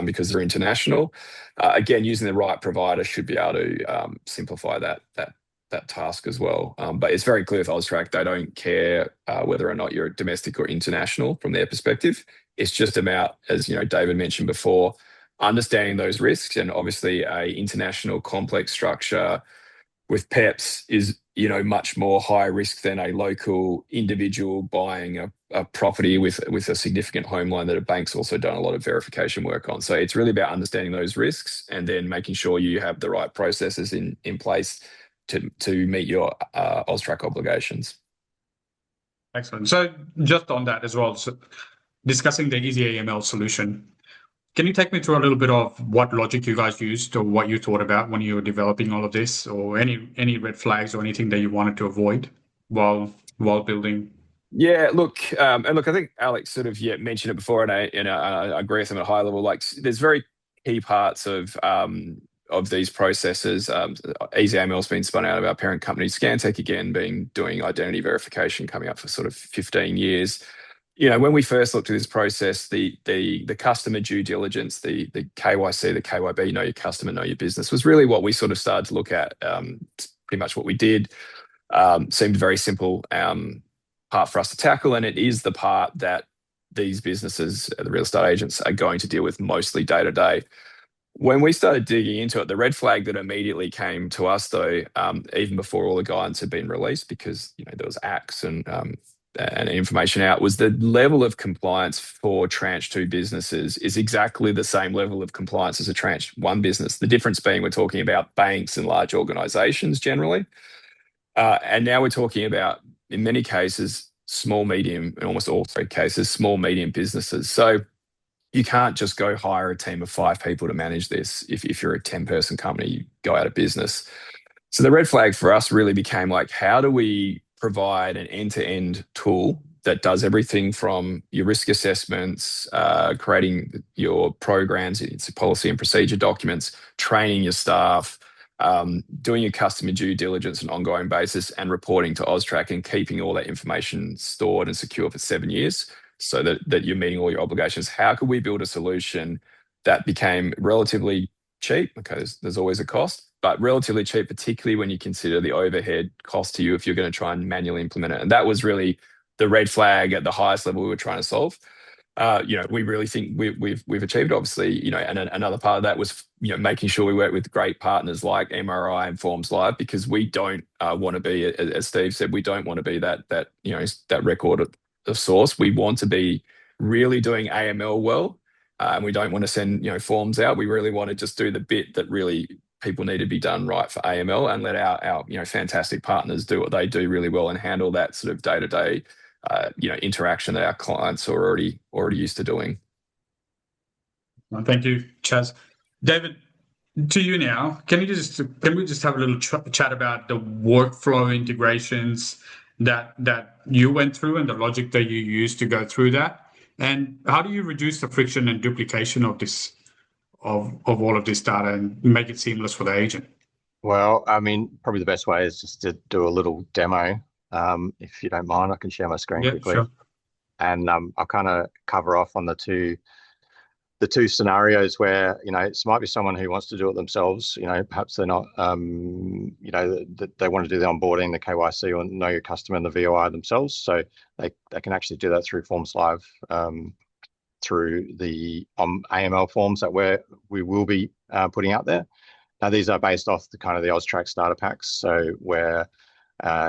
because they're international, again, using the right provider should be able to simplify that task as well. But it's very clear with AUSTRAC, they don't care whether or not you're domestic or international from their perspective. It's just about, as David mentioned before, understanding those risks. And obviously a international complex structure with PEPs is much more high risk than a local individual buying a property with a significant home loan that a bank's also done a lot of verification work on. So it's really about understanding those risks and then making sure you have the right processes in place to meet your AUSTRAC obligations. Excellent. So just on that as well, so discussing the Easy AML solution, can you take me through a little bit of what logic you guys used or what you thought about when you were developing all of this, or any red flags or anything that you wanted to avoid while building? Yeah, look, I think Alex sort of mentioned it before, and I agree with him at a high level. Like, there's very key parts of these processes. Easy AML has been spun out of our parent company, Scantech, again, doing identity verification, coming up for sort of 15 years. When we first looked at this process, the customer due diligence, the KYC, the KYB, know your customer, know your business, was really what we sort of started to look at. Pretty much what we did. Seemed very simple part for us to tackle, and it is the part that these businesses, the real estate agents, are going to deal with mostly day to day. When we started digging into it, the red flag that immediately came to us, though, even before all the guidance had been released, because there was acts and information out, was the level of compliance for Tranche 2 businesses is exactly the same level of compliance as a Tranche 1 business. The difference being we're talking about banks and large organisations generally. And now we're talking about, in many cases, small, medium, in almost all three cases, small, medium businesses. So you can't just go hire a team of 5 people to manage this. If you're a 10-person company, you go out of business. So the red flag for us really became like, how do we provide an end-to-end tool that does everything from your risk assessments, creating your programs, it's policy and procedure documents, training your staff, doing your customer due diligence on an ongoing basis, and reporting to AUSTRAC and keeping all that information stored and secure for 7 years so that you're meeting all your obligations. How could we build a solution that became relatively cheap? Because there's always a cost, but relatively cheap, particularly when you consider the overhead cost to you if you're going to try and manually implement it. And that was really the red flag at the highest level we were trying to solve. We really think we've achieved, obviously, and another part of that was, making sure we work with great partners like MRI and Forms Live, because we don't want to be, as Steve said, we don't want to be that record of source. We want to be really doing AML well, and we don't want to send, forms out. We really want to just do the bit that really people need to be done right for AML, and let our fantastic partners do what they do really well and handle that sort of day-to-day interaction that our clients are already used to doing. Well, thank you, Chaz. David, to you now. Can we just have a little chat about the workflow integrations that you went through and the logic that you used to go through that? And how do you reduce the friction and duplication of this of all of this data and make it seamless for the agent? Well, I mean, probably the best way is just to do a little demo. If you don't mind, I can share my screen quickly. Sure. And I'll kind of cover off on the two scenarios where, it might be someone who wants to do it themselves. Perhaps they're not, they want to do the onboarding, the KYC, or know your customer and the VOI themselves. So they can actually do that through Forms Live, through the AML forms that we will be putting out there. Now, these are based off the kind of the AUSTRAC starter packs, so where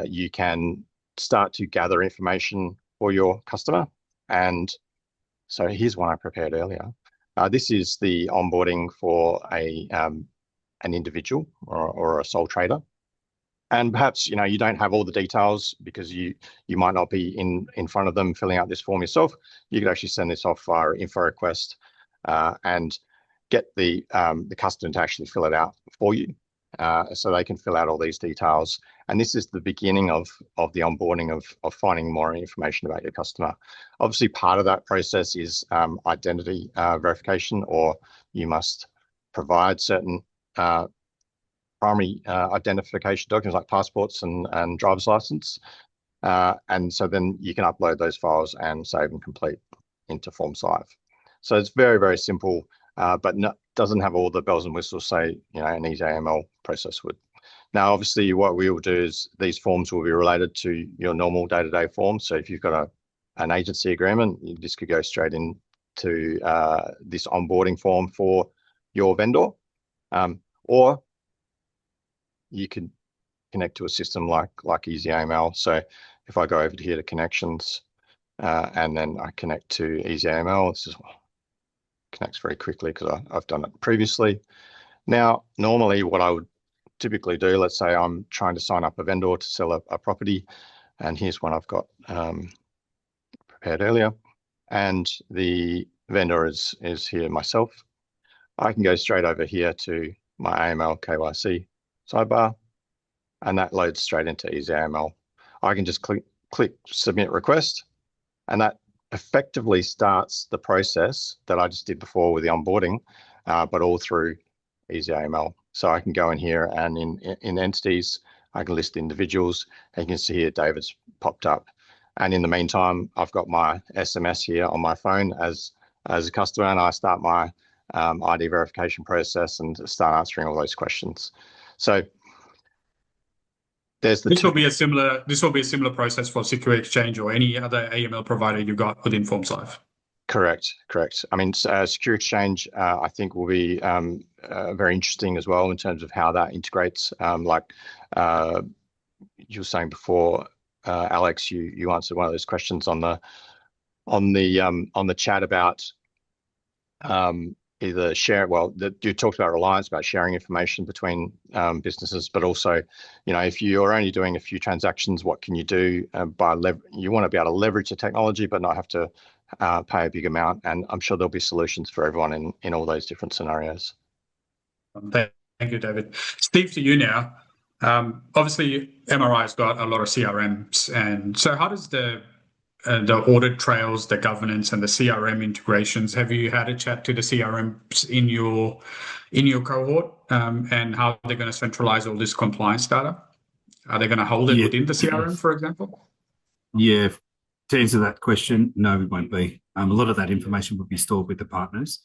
you can start to gather information for your customer. And so here's one I prepared earlier. This is the onboarding for an individual or a sole trader. And perhaps, you don't have all the details because you might not be in front of them filling out this form yourself. You could actually send this off via info request and get the customer to actually fill it out for you, so they can fill out all these details. And this is the beginning of the onboarding of finding more information about your customer. Obviously, part of that process is identity verification, or you must provide certain primary identification documents like passports and driver's license. And so then you can upload those files and save and complete into Forms Live. So it's very, very simple. But doesn't have all the bells and whistles, say, an easy AML process would. Now, obviously, what we will do is these forms will be related to your normal day-to-day forms. So if you've got an agency agreement, this could go straight into this onboarding form for your vendor, or you could connect to a system like Easy AML. So if I go over here to connections, and then I connect to Easy AML, this is connects very quickly because I've done it previously. Now, normally what I would typically do, let's say I'm trying to sign up a vendor to sell a property, and here's one I've got prepared earlier, and the vendor is here myself. I can go straight over here to my AML KYC sidebar, and that loads straight into Easy AML. I can just click submit request, and that effectively starts the process that I just did before with the onboarding, but all through Easy AML. So I can go in here, and in entities, I can list individuals, and you can see here David's popped up. And in the meantime, I've got my SMS here on my phone as a customer, and I start my ID verification process and start answering all those questions. So there's this will be a similar process for Secure Exchange or any other AML provider you got within Forms Live. Correct. I mean, Secure Exchange, I think, will be very interesting as well in terms of how that integrates. Like you were saying before, Alex, you answered one of those questions on the chat about either share. Well, you talked about reliance, about sharing information between businesses, but also, if you're only doing a few transactions, what can you do you want to be able to leverage the technology, but not have to pay a big amount. And I'm sure there'll be solutions for everyone in all those different scenarios. Thank you, David. Steve, to you now. Obviously, MRI's got a lot of CRMs, and so how does the audit trails, the governance, and the CRM integrations? Have you had a chat to the CRMs in your cohort, and how they're going to centralize all this compliance data? Are they going to hold it within the CRM, for example? Yeah. To answer that question, no, it won't be. A lot of that information will be stored with the partners.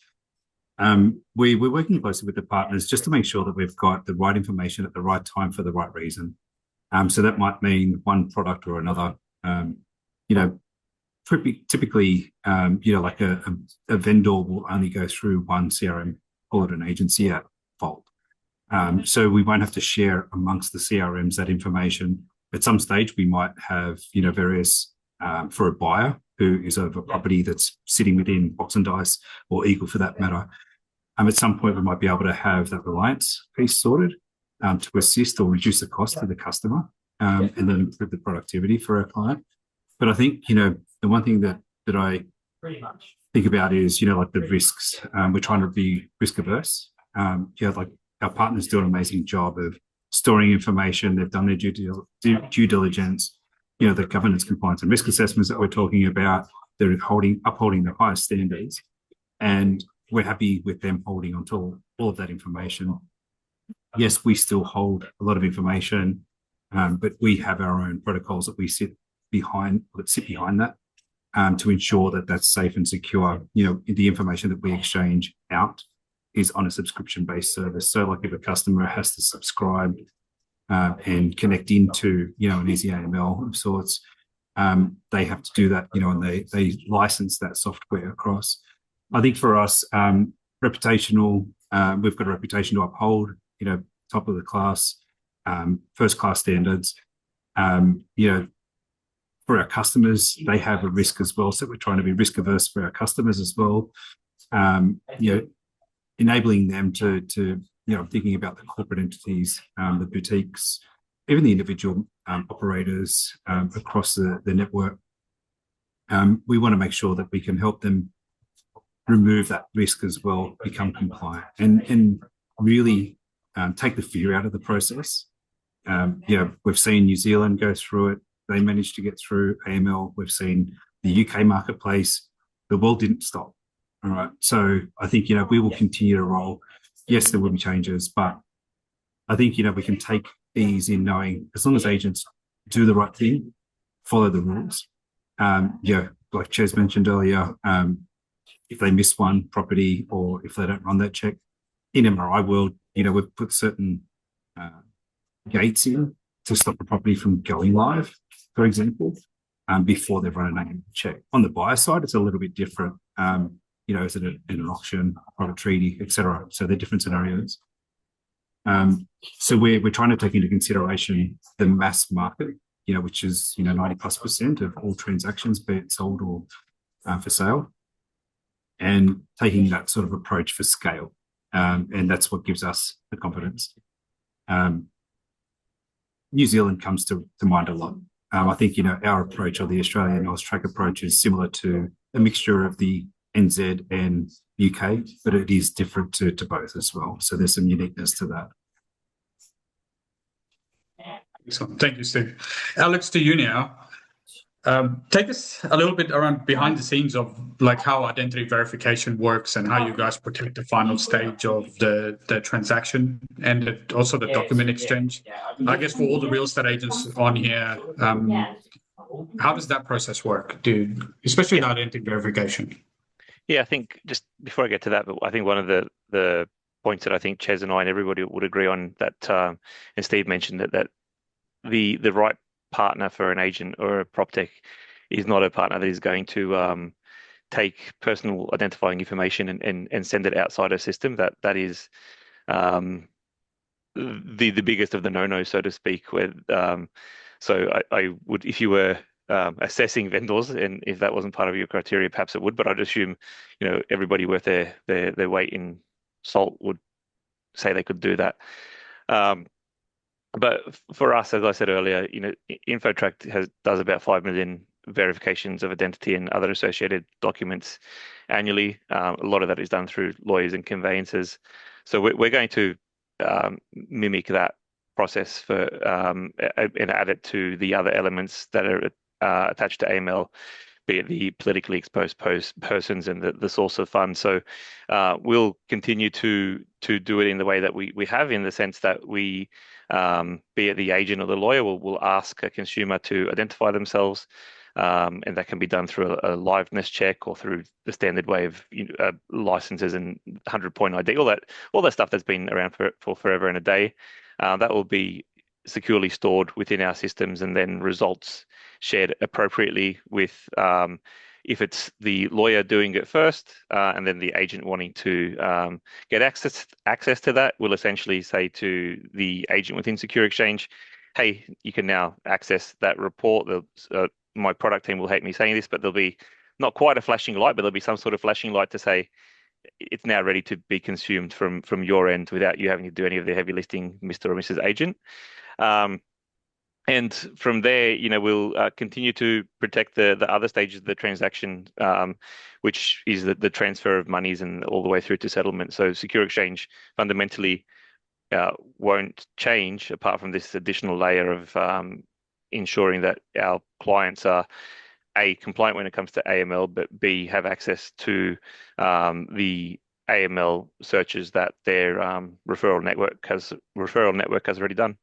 We're working closely with the partners just to make sure that we've got the right information at the right time for the right reason. So that might mean one product or another. Typically, like a vendor will only go through one CRM, call it an agency at fault. So we won't have to share amongst the CRMs that information. At some stage, we might have, various, for a buyer who is of a property that's sitting within Box and Dice or Eagle for that matter. At some point, we might be able to have that reliance piece sorted to assist or reduce the cost to the customer and then improve the productivity for our client. But I think, the one thing that I think about is, like the risks. We're trying to be risk averse. Like our partners do an amazing job of storing information. They've done their due diligence. You know, the governance, compliance, and risk assessments that we're talking about. They're upholding the highest standards, and we're happy with them holding onto all of that information. Yes, we still hold a lot of information, but we have our own protocols that we sit behind that to ensure that that's safe and secure. You know, the information that we exchange out is on a subscription-based service. So, like if a customer has to subscribe and connect into, you know, an easy AML of sorts, they have to do that, you know, and they license that software across. I think for us, reputational, we've got a reputation to uphold, you know, top of the class, first class standards. You know, for our customers, they have a risk as well. So we're trying to be risk averse for our customers as well. You know, enabling them to you know, thinking about the corporate entities, the boutiques, even the individual operators across the network. We want to make sure that we can help them remove that risk as well, become compliant, and really take the fear out of the process. You know, we've seen New Zealand go through it. They managed to get through AML. We've seen the UK marketplace. The world didn't stop. All right. So I think, you know, we will continue to roll. Yes, there will be changes, but I think, you know, we can take ease in knowing as long as agents do the right thing, follow the rules. Yeah, like Ches mentioned earlier, if they miss one property or if they don't run that check, in MRI world, you know, we've put certain gates in to stop a property from going live, for example, before they've run an AML check. On the buyer side, it's a little bit different. You know, is it in an auction, private treaty, etc. So they're different scenarios. So we're trying to take into consideration the mass market, you know, which is, you know, 90+% of all transactions, be it sold or for sale, and taking that sort of approach for scale. And that's what gives us the confidence. New Zealand comes to mind a lot. I think, you know, our approach, or the Australian AUSTRAC approach, is similar to a mixture of the NZ and UK, but it is different to both as well. So there's some uniqueness to that. Excellent. Thank you, Steve. Alex, to you now. Take us a little bit around behind the scenes of like how identity verification works and how you guys protect the final stage of the transaction and also the document exchange. I guess for all the real estate agents on here, how does that process work, especially in identity verification? Yeah, I think just before I get to that, but I think one of the points that I think Ches and I and everybody would agree on that, and Steve mentioned that the right partner for an agent or a Proptech is not a partner that is going to take personal identifying information and send it outside a system. That is the biggest of the no-nos, so to speak. Where so I would, if you were assessing vendors, and if that wasn't part of your criteria, perhaps it would, but I'd assume, you know, everybody worth their weight in salt would say they could do that. But for us, as I said earlier, you know, InfoTrack does about 5 million verifications of identity and other associated documents annually. A lot of that is done through lawyers and conveyancers. So we're going to mimic that process for and add it to the other elements that are attached to AML, be it the politically exposed persons and the source of funds. So we'll continue to do it in the way that we have, in the sense that we, be it the agent or the lawyer, will ask a consumer to identify themselves, and that can be done through a liveness check or through the standard way of licenses and 100-point ID, all that stuff that's been around for forever and a day. That will be securely stored within our systems, and then results shared appropriately with, if it's the lawyer doing it first, and then the agent wanting to get access to that, will essentially say to the agent within Secure Exchange, hey, you can now access that report. My product team will hate me saying this, but there'll be not quite a flashing light, but there'll be some sort of flashing light to say it's now ready to be consumed from your end without you having to do any of the heavy lifting, Mr. or Mrs. Agent. And from there, you know, we'll continue to protect the other stages of the transaction, which is the transfer of monies and all the way through to settlement. So Secure Exchange fundamentally won't change apart from this additional layer of ensuring that our clients are A, compliant when it comes to AML, but B, have access to the AML searches that their referral network has already done.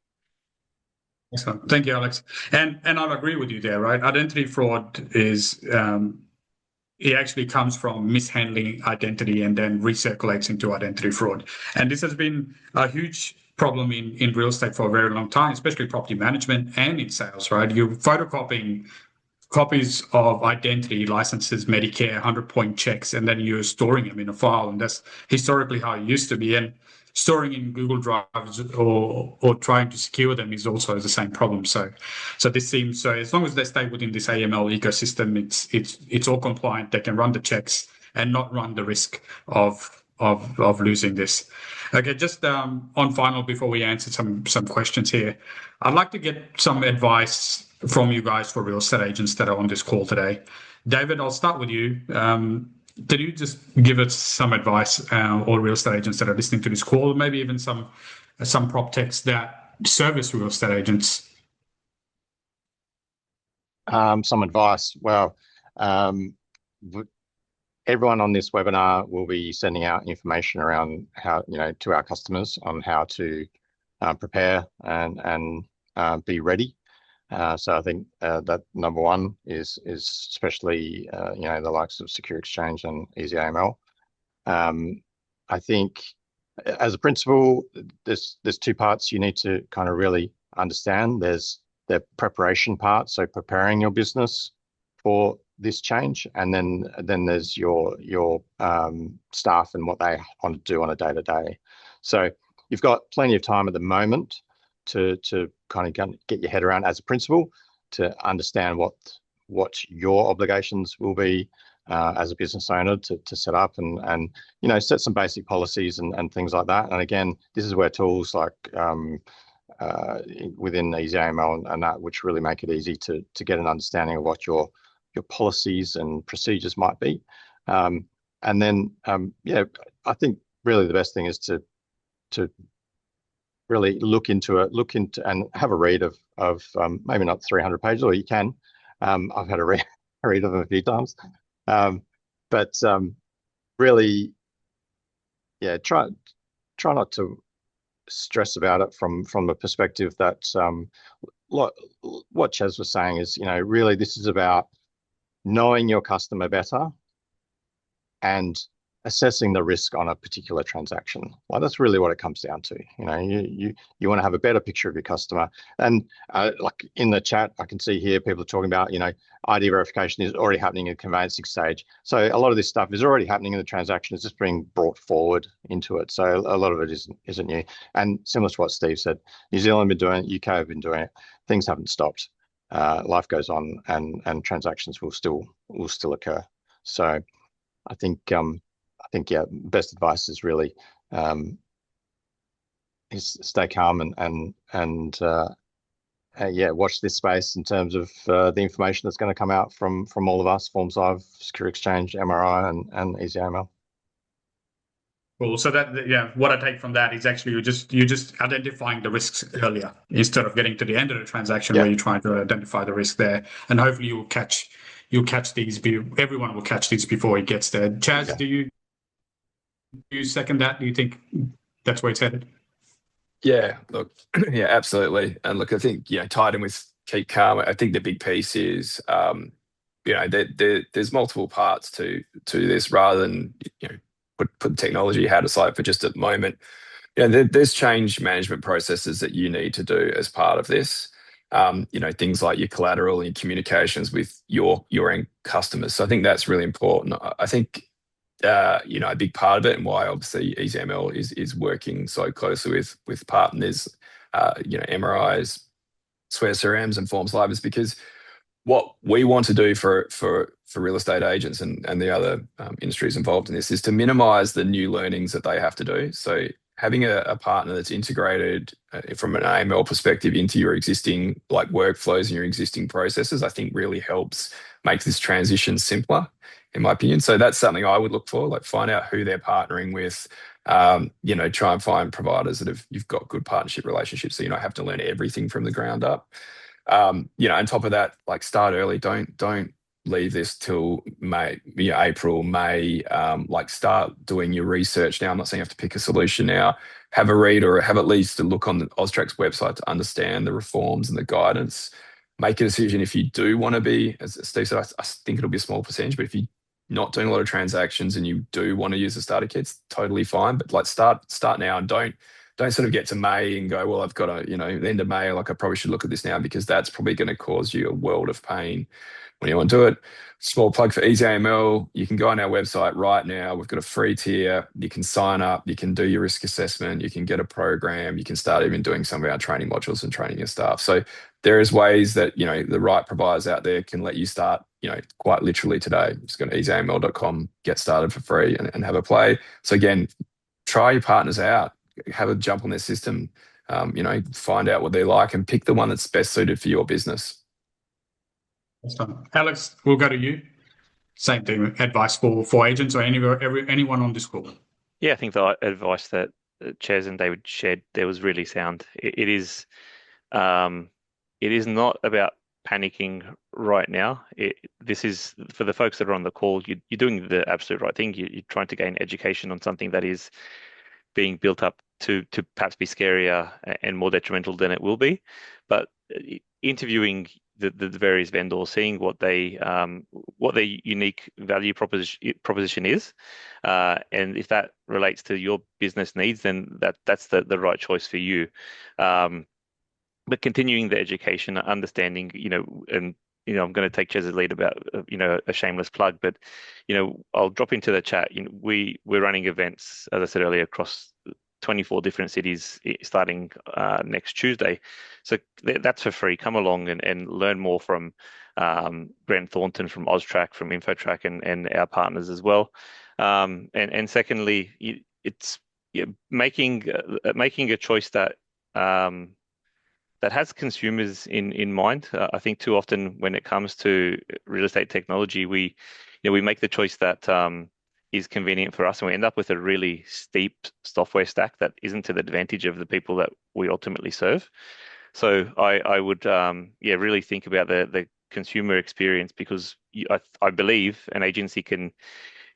Excellent. Thank you, Alex. And I'll agree with you there, right? Identity fraud is it actually comes from mishandling identity and then recirculates into identity fraud. And this has been a huge problem in real estate for a very long time, especially property management and in sales, right? You're photocopying copies of identity licenses, Medicare, 100-point checks, and then you're storing them in a file. And that's historically how it used to be. And storing in Google Drives or trying to secure them is also the same problem. So this seems, so as long as they stay within this AML ecosystem, it's all compliant. They can run the checks and not run the risk of losing this. Okay, just on final before we answer some questions here, I'd like to get some advice from you guys for real estate agents that are on this call today. David, I'll start with you. Can you just give us some advice, all real estate agents that are listening to this call, or maybe even some Proptechs that service real estate agents? Some advice. Well, everyone on this webinar will be sending out information around how, to our customers on how to prepare and be ready. So I think that number one is especially the likes of Secure Exchange and Easy AML. I think as a principle, there's two parts you need to kind of really understand. There's the preparation part, so preparing your business for this change, and then there's your staff and what they want to do on a day-to-day. So you've got plenty of time at the moment to kind of get your head around as a principal, to understand what your obligations will be as a business owner to set up and set some basic policies and things like that. And again, this is where tools like within Easy AML and that, which really make it easy to get an understanding of what your policies and procedures might be. And then I think really the best thing is to really look into and have a read of maybe not 300 pages, or you can. I've had a read of them a few times, but really, try not to stress about it from the perspective that what Chaz was saying is, really this is about knowing your customer better and assessing the risk on a particular transaction. Well, that's really what it comes down to. You want to have a better picture of your customer. And like in the chat, I can see here people are talking about, ID verification is already happening in the conveyancing stage. So a lot of this stuff is already happening in the transaction. It's just being brought forward into it. So a lot of it isn't new. And similar to what Steve said, New Zealand have been doing it, UK have been doing it. Things haven't stopped. Life goes on, and transactions will still occur. So I think best advice is really is stay calm and watch this space in terms of the information that's going to come out from all of us, Form 5, Secure Exchange, MRI, and Easy AML. Cool. So what I take from that is actually you're just identifying the risks earlier instead of getting to the end of the transaction where you're trying to identify the risk there, and hopefully you'll catch these. Everyone will catch these before it gets there. Chaz, do you second that? Do you think that's where it's headed? Yeah, look, yeah, absolutely. And look, I think, tied in with keep calm, I think the big piece is, there's multiple parts to this rather than, put technology out aside for just a moment. There's change management processes that you need to do as part of this. Things like your collateral and your communications with your end customers. So I think that's really important. I think, a big part of it, and why obviously Easy AML is working so closely with partners, MRIs, Square CRMs and Forms Live, is because what we want to do for real estate agents and the other industries involved in this is to minimize the new learnings that they have to do. So having a partner that's integrated from an AML perspective into your existing workflows and your existing processes, I think really helps make this transition simpler, in my opinion. So that's something I would look for, find out who they're partnering with, Try and find providers that you've got good partnership relationships, so you don't have to learn everything from the ground up. On top of that, like, start early. Don't leave this till May, April, May. Start doing your research now. I'm not saying you have to pick a solution now. Have a read or have at least a look on the AUSTRAC's website to understand the reforms and the guidance. Make a decision if you do want to be, as Steve said, I think it'll be a small percentage, but if you're not doing a lot of transactions and you do want to use the starter kits, totally fine. But start now, and don't sort of get to May and go, well, I've got the end of May, like I probably should look at this now, because that's probably going to cause you a world of pain when you want to do it. Small plug for Easy AML. You can go on our website right now. We've got a free tier. You can sign up. You can do your risk assessment. You can get a program. You can start even doing some of our training modules and training your staff. So there is ways that, the right providers out there can let you start, quite literally today. Just go to easyaml.com, get started for free and have a play. So again, try your partners out. Have a jump on their system, find out what they like and pick the one that's best suited for your business. Alex, we'll go to you. Same thing, advice for agents or anyone on this call. Yeah, I think the advice that Ches and David shared there was really sound. It is not about panicking right now. This is for the folks that are on the call. You're doing the absolute right thing. You're trying to gain education on something that is being built up to perhaps be scarier and more detrimental than it will be. But interviewing the various vendors, seeing what their unique value proposition is, and if that relates to your business needs, then that's the right choice for you. But continuing the education, understanding, and I'm going to take Chez's lead about a shameless plug, but I'll drop into the chat. We're running events, as I said earlier, across 24 different cities starting next Tuesday. So that's for free. Come along and learn more from Grant Thornton from AUSTRAC, from InfoTrack, and our partners as well. And secondly, it's making a choice that has consumers in mind. I think too often when it comes to real estate technology, we make the choice that is convenient for us, and we end up with a really steep software stack that isn't to the advantage of the people that we ultimately serve. So I would really think about the consumer experience, because I believe an agency can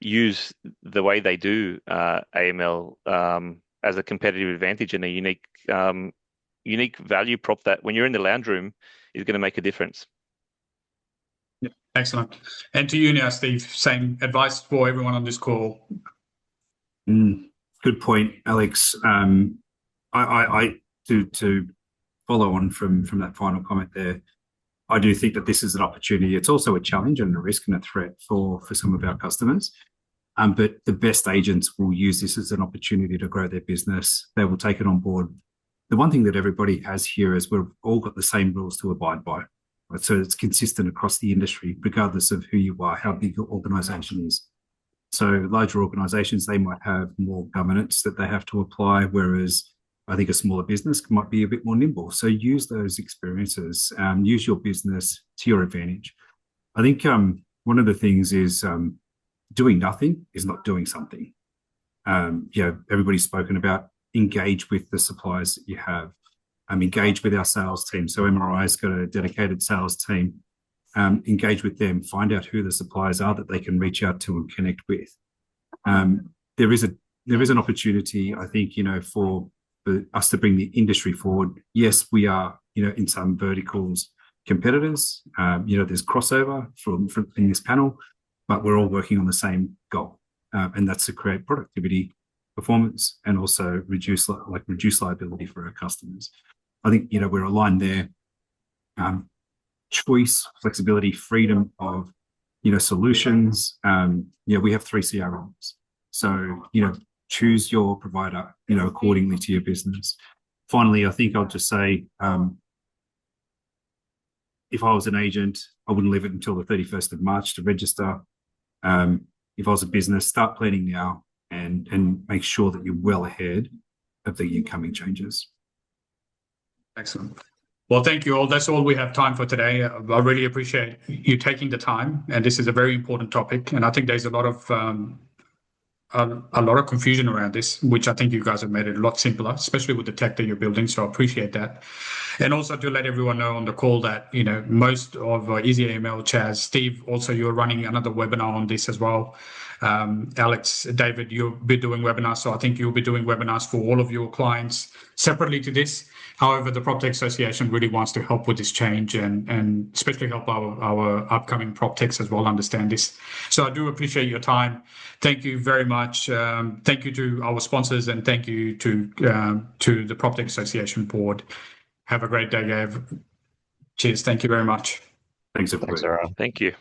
use the way they do AML as a competitive advantage and a unique value prop that when you're in the lounge room is going to make a difference. Yeah, excellent. And to you now, Steve, same advice for everyone on this call. Good point, Alex. I to follow on from that final comment there, I do think that this is an opportunity. It's also a challenge and a risk and a threat for some of our customers. But the best agents will use this as an opportunity to grow their business. They will take it on board. The one thing that everybody has here is we've all got the same rules to abide by. Right? So it's consistent across the industry, regardless of who you are, how big your organization is. So larger organizations, they might have more governance that they have to apply, whereas I think a smaller business might be a bit more nimble. So use those experiences, use your business to your advantage. I think one of the things is doing nothing is not doing something. Everybody's spoken about engage with the suppliers that you have. Engage with our sales team. So MRI's got a dedicated sales team. Engage with them. Find out who the suppliers are that they can reach out to and connect with. There is an opportunity, I think, for us to bring the industry forward. Yes, we are, in some verticals competitors. There's crossover from in this panel, but we're all working on the same goal, and that's to create productivity, performance, and also reduce liability for our customers. I think we're aligned there. Choice, flexibility, freedom of solutions. We have 3 CRMs, so choose your provider accordingly to your business. Finally, I think I'll just say, if I was an agent, I wouldn't leave it until the 31st of March to register. If I was a business, start planning now and make sure that you're well ahead of the incoming changes. Excellent. Well, thank you all. That's all we have time for today. I really appreciate you taking the time. And this is a very important topic. And I think there's a lot of a lot of confusion around this, which I think you guys have made it a lot simpler, especially with the tech that you're building. So I appreciate that. And also to let everyone know on the call that, most of Easy AML, Chaz, Steve, also you're running another webinar on this as well. Alex, David, you'll be doing webinars. So I think you'll be doing webinars for all of your clients separately to this. However, the Proptech Association really wants to help with this change and especially help our upcoming Proptechs as well understand this. So I do appreciate your time. Thank you very much. Thank you to our sponsors and thank you to the Proptech Association board. Have a great day, Gav. Cheers. Thank you very much. Thanks, everybody. Thanks, everyone. Thank you.